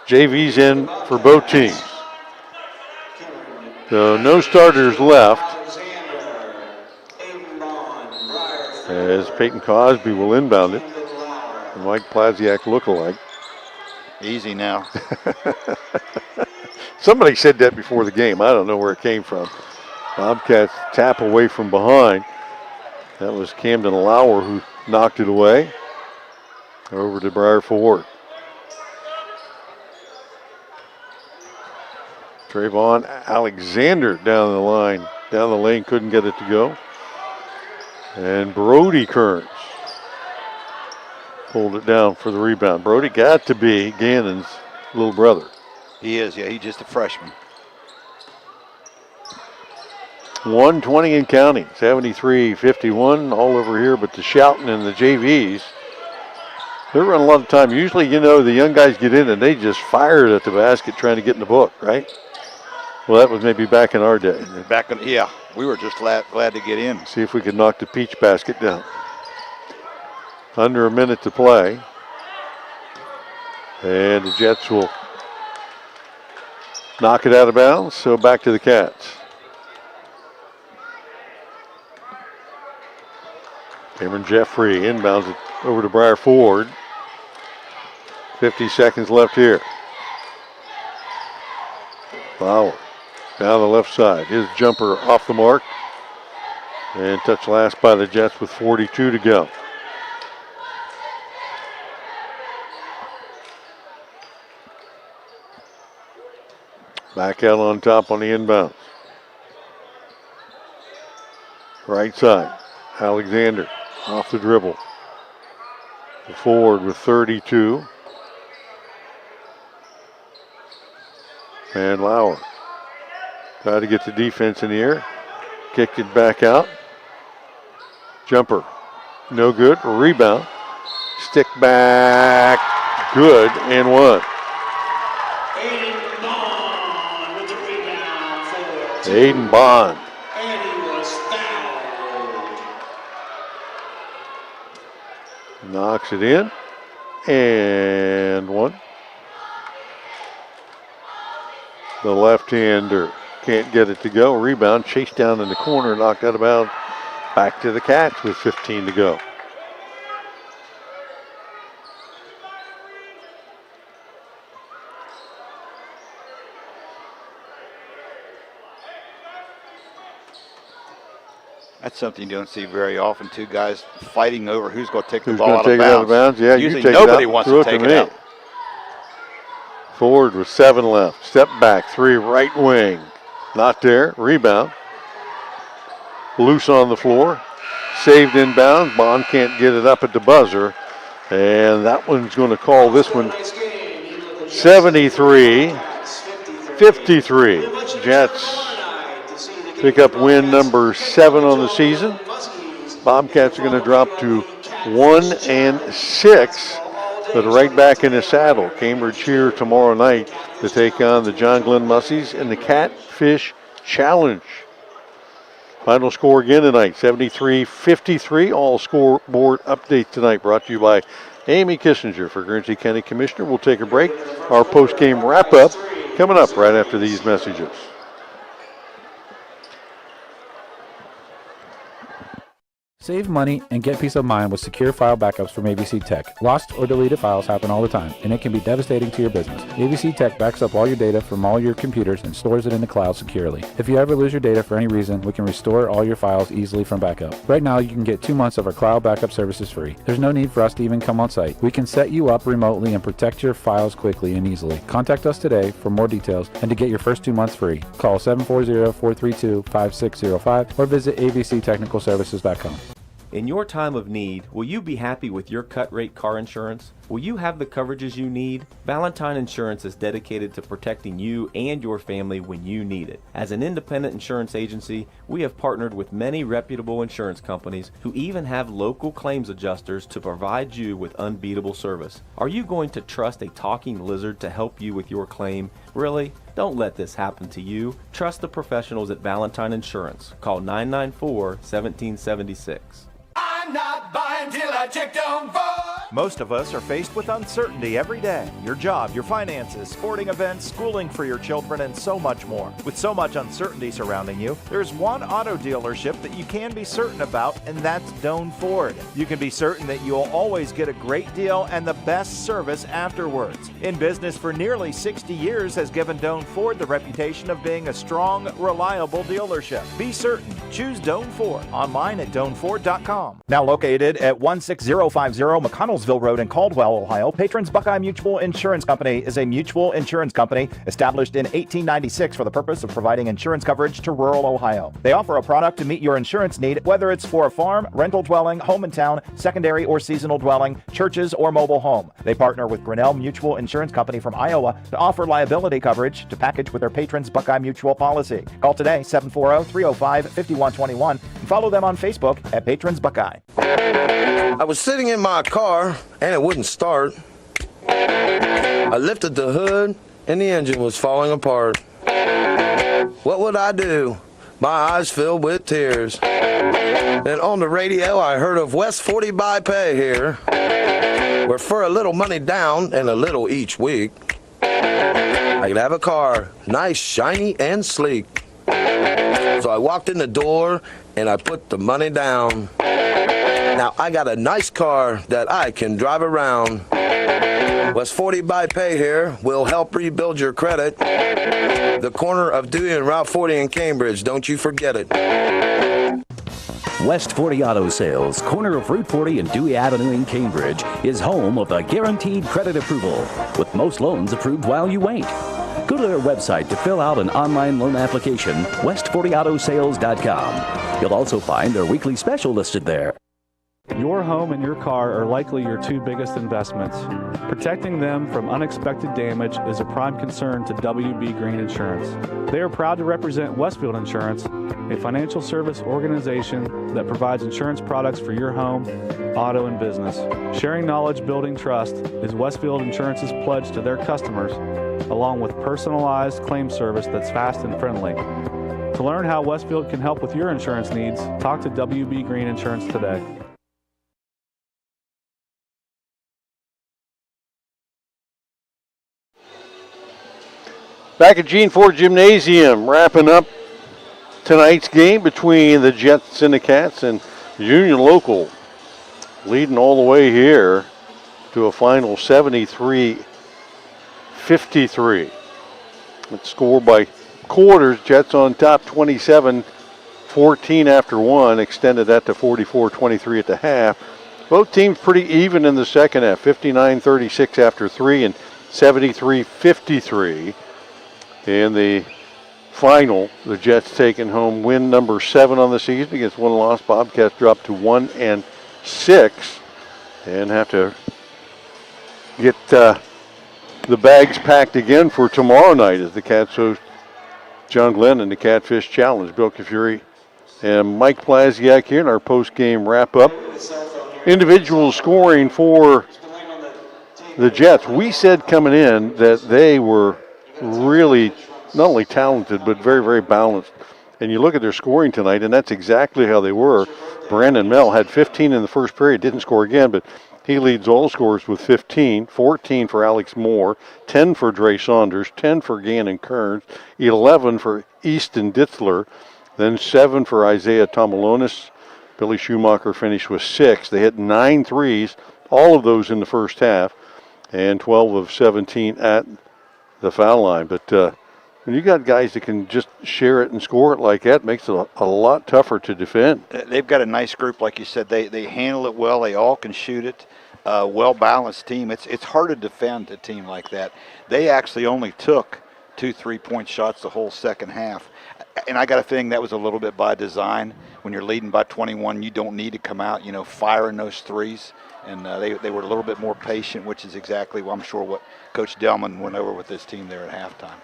JV's in for both teams. So no starters left. As Peyton Cosby will inbound it. The Mike Plaziak lookalike. Easy now. Somebody said that before the game. I don't know where it came from. Bobcats tap away from behind. That was Camden Lauer who knocked it away. Over to Briar Ford. Trayvon Alexander down the line. Down the lane, couldn't get it to go. And Brody Kearns pulled it down for the rebound. Brody got to be Gannon's little brother. He is, he's just a freshman. 120 and counting, 73-51 all over here, but the Shoughton and the JVs, they're running a lot of time. Usually, the young guys get in and they just fire it at the basket trying to get in the book, right? Well, that was maybe back in our day. We were just glad to get in. See if we could knock the peach basket down. Under a minute to play. And the Jets will knock it out of bounds, so back to the Cats. Cameron Jeffrey inbounds it over to Briar Ford. 50 seconds left here. Lauer down the left side. His jumper off the mark. And touched last by the Jets with 42 to go. Back out on top on the inbounds. Right side. Alexander off the dribble. Forward with 32. And Lauer tried to get the defense in the air. Kicked it back out. Jumper. No good. Rebound. Stick back. Good and one. Aiden Bond. Knocks it in. And one. The left-hander can't get it to go. Rebound, chased down in the corner, knocked out of bounds. Back to the Cats with 15 to go. That's something you don't see very often. Two guys fighting over who's going to take the ball out of bounds. Yeah, usually you take nobody it out, wants throw to it take to it me. out. Forward with 7 left. Step back, 3 right wing. Not there. Rebound. Loose on the floor. Saved inbound. Bond can't get it up at the buzzer. And that one's going to call this one 73-53. Jets pick up win number 7 on the season. Bobcats are going to drop to 1-6, but right back in the saddle. Cambridge here tomorrow night to take on the John Glenn Mussies in the Catfish Challenge. Final score again tonight, 73-53. All scoreboard updates tonight brought to you by Amy Kissinger for Guernsey County Commissioner. We'll take a break. Our post-game wrap-up coming up right after these messages. Save money and get peace of mind with secure file backups from ABC Tech. Lost or deleted files happen all the time, and it can be devastating to your business. ABC Tech backs up all your data from all your computers and stores it in the cloud securely. If you ever lose your data for any reason, we can restore all your files easily from backup. Right now, you can get 2 months of our cloud backup services free. There's no need for us to even come on site. We can set you up remotely and protect your files quickly and easily. Contact us today for more details and to get your first 2 months free. Call 740-432-5605 or visit abctechnicalservices.com. In your time of need, will you be happy with your cut rate car insurance? Will you have the coverages you need? Valentine Insurance is dedicated to protecting you and your family when you need it. As an independent insurance agency, we have partnered with many reputable insurance companies who even have local claims adjusters to provide you with unbeatable service. Are you going to trust a talking lizard to help you with your claim? Really? Don't let this happen to you. Trust the professionals at Valentine Insurance. Call 994-1776. I'm not buying till I check Dome Ford. Most of us are faced with uncertainty every day. Your job, your finances, sporting events, schooling for your children, and so much more. With so much uncertainty surrounding you, there's one auto dealership that you can be certain about, and that's Doane Ford. You can be certain that you'll always get a great deal and the best service afterwards. In business for nearly 60 years has given Doane Ford the reputation of being a strong, reliable dealership. Be certain. Choose Doane Ford. Online at DoaneFord.com. Now located at 16050 McConnellsville Road in Caldwell, Ohio, Patrons Buckeye Mutual Insurance Company is a mutual insurance company established in 1896 for the purpose of providing insurance coverage to rural Ohio. They offer a product to meet your insurance need, whether it's for a farm, rental dwelling, home in town, secondary or seasonal dwelling, churches, or mobile home. They partner with Grinnell Mutual Insurance Company from Iowa to offer liability coverage to package with their Patrons Buckeye Mutual policy. Call today, 740-305-5121, and follow them on Facebook at Patrons Buckeye. I was sitting in my car and it wouldn't start. I lifted the hood and the engine was falling apart. What would I do? My eyes filled with tears. Then on the radio I heard of West 40 by Pay here, where for a little money down and a little each week, I could have a car, nice, shiny, and sleek. So I walked in the door and I put the money down. Now I got a nice car that I can drive around. West 40 by Pay here will help rebuild your credit. The corner of Dewey and Route 40 in Cambridge, don't you forget it. West 40 Auto Sales, corner of Route 40 and Dewey Avenue in Cambridge, is home of the guaranteed credit approval, with most loans approved while you wait. Go to their website to fill out an online loan application, west40autosales.com. You'll also find their weekly special listed there. Your home and your car are likely your two biggest investments. Protecting them from unexpected damage is a prime concern to WB Green Insurance. They are proud to represent Westfield Insurance, a financial service organization that provides insurance products for your home, auto, and business. Sharing knowledge, building trust is Westfield Insurance's pledge to their customers, along with personalized claim service that's fast and friendly. To learn how Westfield can help with your insurance needs, talk to WB Green Insurance today. Back at Gene Ford Gymnasium, wrapping up tonight's game between the Jets and the Cats, and Union Local leading all the way here to a final 73-53. It's scored by quarters. Jets on top 27-14 after one, extended that to 44-23 at the half. Both teams pretty even in the second half, 59-36 after three and 73-53. In the final, the Jets taking home win number 7 on the season against one loss. Bobcats dropped to 1-6 and have to get the bags packed again for tomorrow night as the Cats host John Glenn and the Catfish Challenge. Bill Kafuri and Mike Plaziak here in our post-game wrap-up. Individual scoring for the Jets. We said coming in that they were really not only talented but very, very balanced. And you look at their scoring tonight, and that's exactly how they were. Brandon Mell had 15 in the first period, didn't score again, but he leads all scorers with 15, 14 for Alex Moore, 10 for Dre Saunders, 10 for Gannon Kearns, 11 for Easton Ditzler, then 7 for Isaiah Tomalonis, Billy Schumacher finished with 6. They hit 9 threes, all of those in the first half, and 12 of 17 at the foul line. But when you got guys that can just share it and score it like that, it makes it a lot tougher to defend. They've got a nice group, like you said. They handle it well. They all can shoot it. Well-balanced team. It's hard to defend a team like that. They actually only took 2 3-point shots the whole second half. And I got a feeling that was a little bit by design. When you're leading by 21, you don't need to come out, firing those threes. And they were a little bit more patient, which is exactly, I'm sure, what Coach Delman went over with this team there at halftime.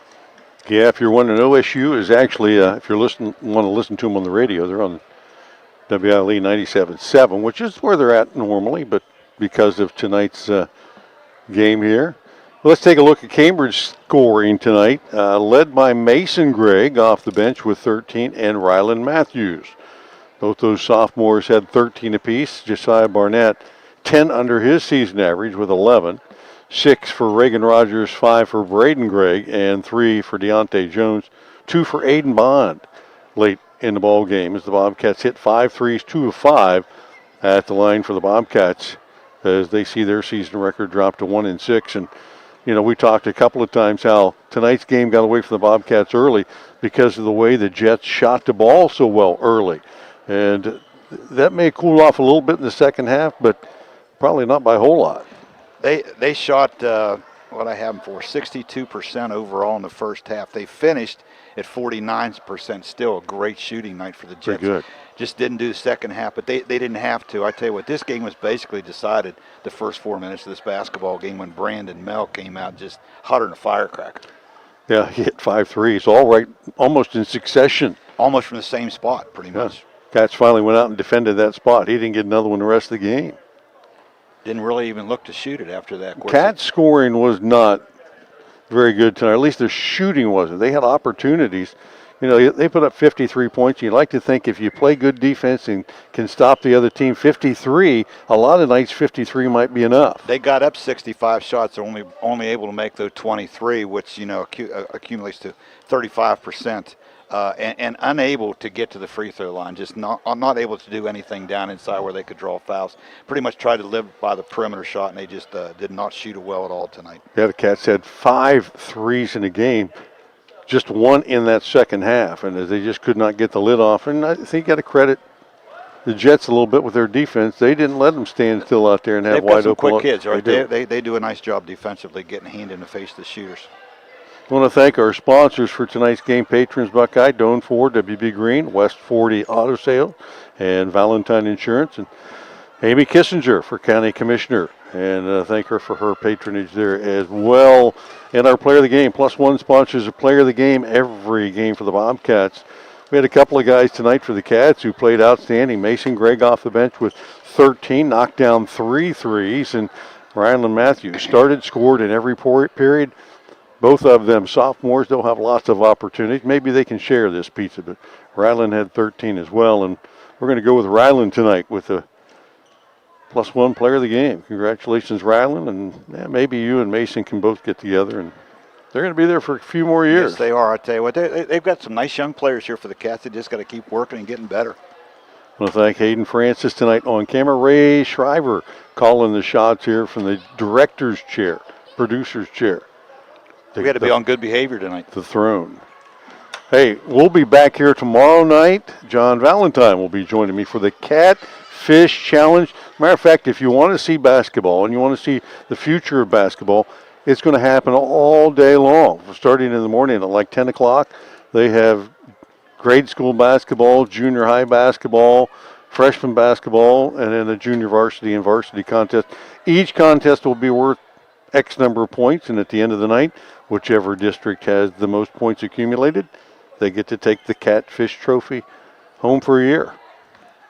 Yeah, if you're wondering, OSU is actually, if you want to listen to them on the radio, they're on WILE 97.7, which is where they're at normally, but because of tonight's game here. Let's take a look at Cambridge scoring tonight, led by Mason Gregg off the bench with 13 and Rylan Matthews. Both those sophomores had 13 apiece. Josiah Barnett, 10 under his season average with 11. 6 for Reagan Rogers, 5 for Braden Gregg, and 3 for Deontay Jones, 2 for Aiden Bond late in the ball game as the Bobcats hit 5 threes, 2 of 5 at the line for the Bobcats as they see their season record drop to 1-6. And we talked a couple of times how tonight's game got away from the Bobcats early because of the way the Jets shot the ball so well early. And that may cool off a little bit in the second half, but probably not by a whole lot. They shot what I have them for 62% overall in the first half. They finished at 49%. Still a great shooting night for the Jets. Pretty good. Just didn't do the second half, but they didn't have to. I tell you what, this game was basically decided the first 4 minutes of this basketball game when Brandon Mel came out just hotter than a firecracker. Yeah, he hit 5 threes, all right, almost in succession. Almost from the same spot, pretty much. Cats finally went out and defended that spot. He didn't get another one the rest of the game. Didn't really even look to shoot it after that. Cats scoring was not very good tonight. At least their shooting wasn't. They had opportunities. They put up 53 points. You'd like to think if you play good defense and can stop the other team, 53, a lot of nights 53 might be enough. They got up 65 shots. They're only able to make those 23, which, accumulates to 35%. And unable to get to the free throw line, just not able to do anything down inside where they could draw fouls. Pretty much tried to live by the perimeter shot, and they just did not shoot it well at all tonight. Yeah, the Cats had 5 threes in the game, just 1 in that second half, and they just could not get the lid off. And I think you got to credit the Jets a little bit with their defense. They didn't let them stand still out there and have wide open. They've got some quick kids, right? They do a nice job defensively getting a hand in the face of the shooters. I want to thank our sponsors for tonight's game, Patrons Buckeye, Doan Ford, WB Green, West 40 Auto Sale, and Valentine Insurance, and Amy Kissinger for County Commissioner. And thank her for her patronage there as well. And our Player of the Game, Plus One sponsors a Player of the Game every game for the Bobcats. We had a couple of guys tonight for the Cats who played outstanding. Mason Gregg off the bench with 13, knocked down 3 threes, and Rylan Matthews started, scored in every period. Both of them sophomores. They'll have lots of opportunities. Maybe they can share this pizza, but Rylan had 13 as well. And we're going to go with Rylan tonight with the Plus One Player of the Game. Congratulations, Rylan. And maybe you and Mason can both get together. And they're going to be there for a few more years. Yes, they are. I tell you what, they've got some nice young players here for the Cats. They just got to keep working and getting better. I want to thank Hayden Francis tonight on camera. Ray Shriver calling the shots here from the director's chair, producer's chair. We had to be on good behavior tonight. The throne. Hey, we'll be back here tomorrow night. John Valentine will be joining me for the Catfish Challenge. Matter of fact, if you want to see basketball and you want to see the future of basketball, it's going to happen all day long. Starting in the morning at like 10 o'clock, they have grade school basketball, junior high basketball, freshman basketball, and then a junior varsity and varsity contest. Each contest will be worth X number of points, and at the end of the night, whichever district has the most points accumulated, they get to take the Catfish Trophy home for a year.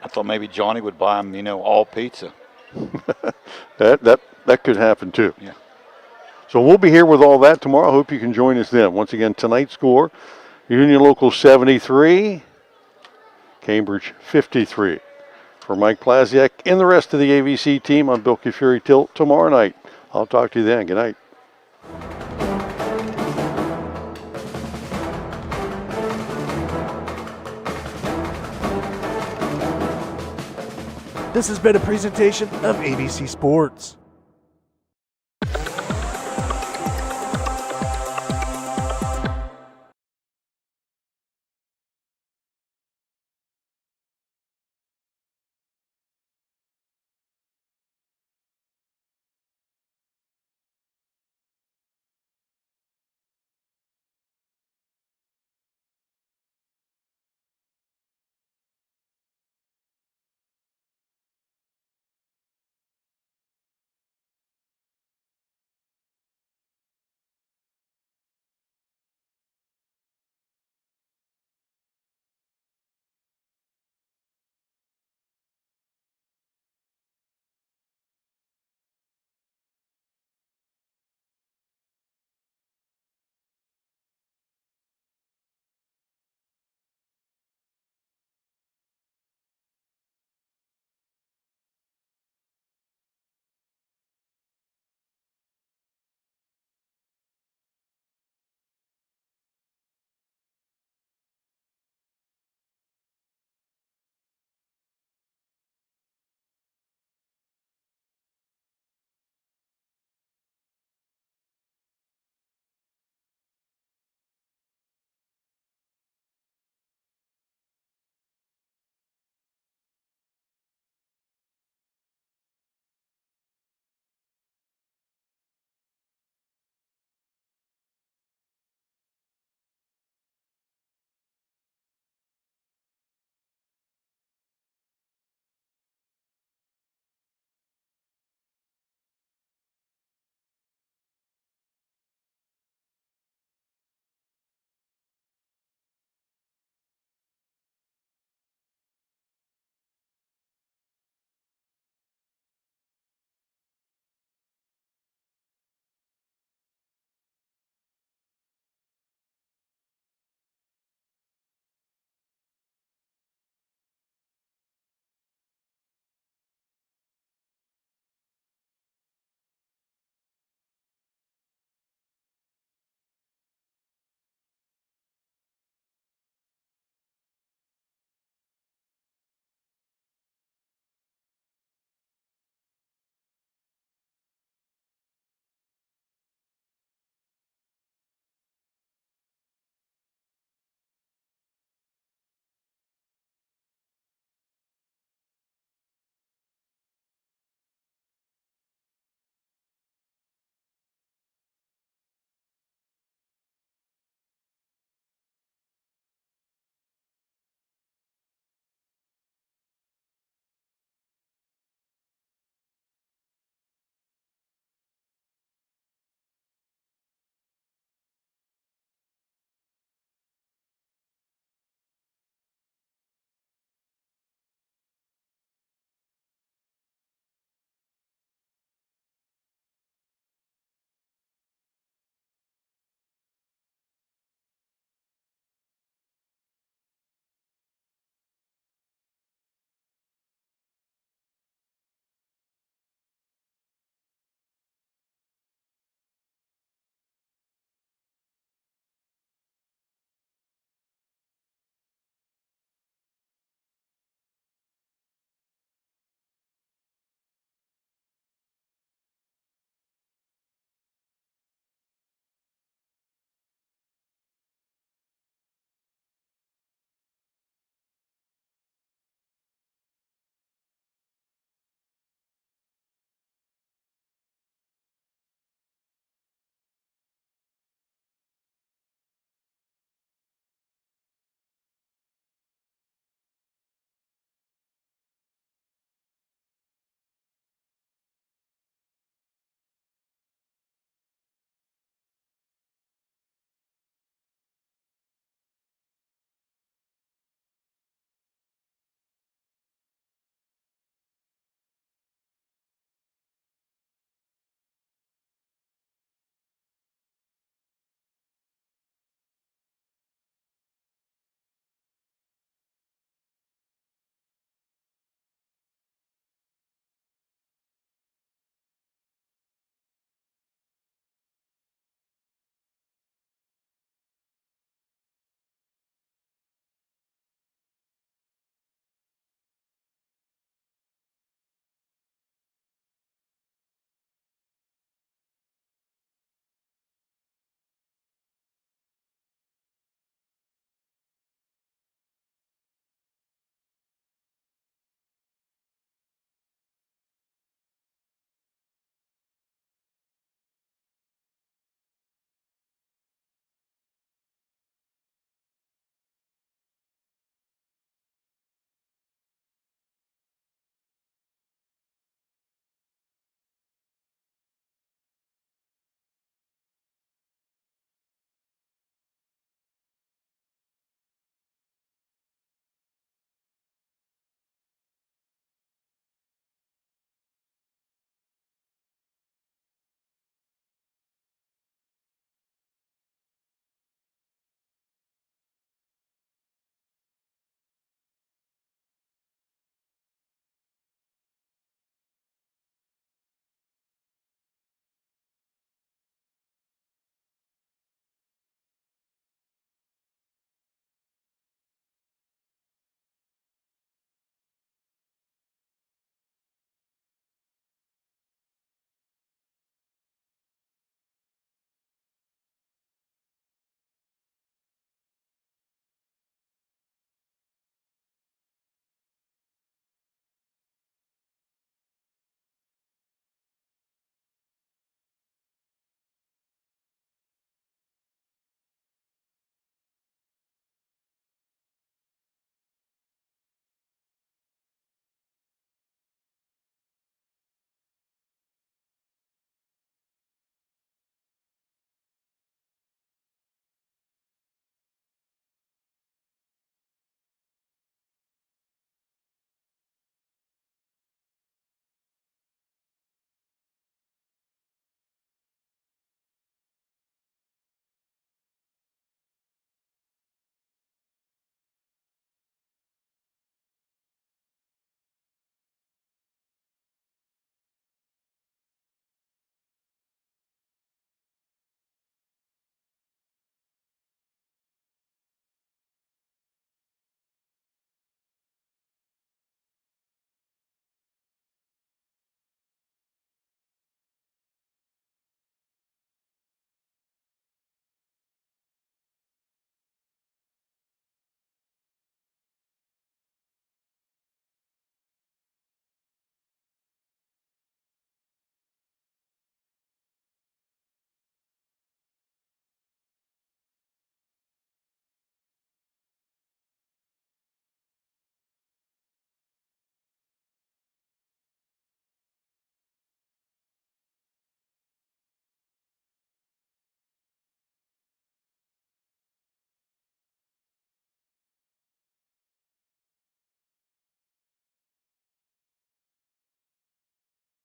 I thought maybe Johnny would buy them, all pizza. that could happen too. Yeah. So we'll be here with all that tomorrow. I hope you can join us then. Once again, tonight's score, Union Local 73, Cambridge 53. For Mike Plaziak and the rest of the AVC team, I'm Bill Kefuri. Till tomorrow night. I'll talk to you then. Good night. This has been a presentation of ABC Sports.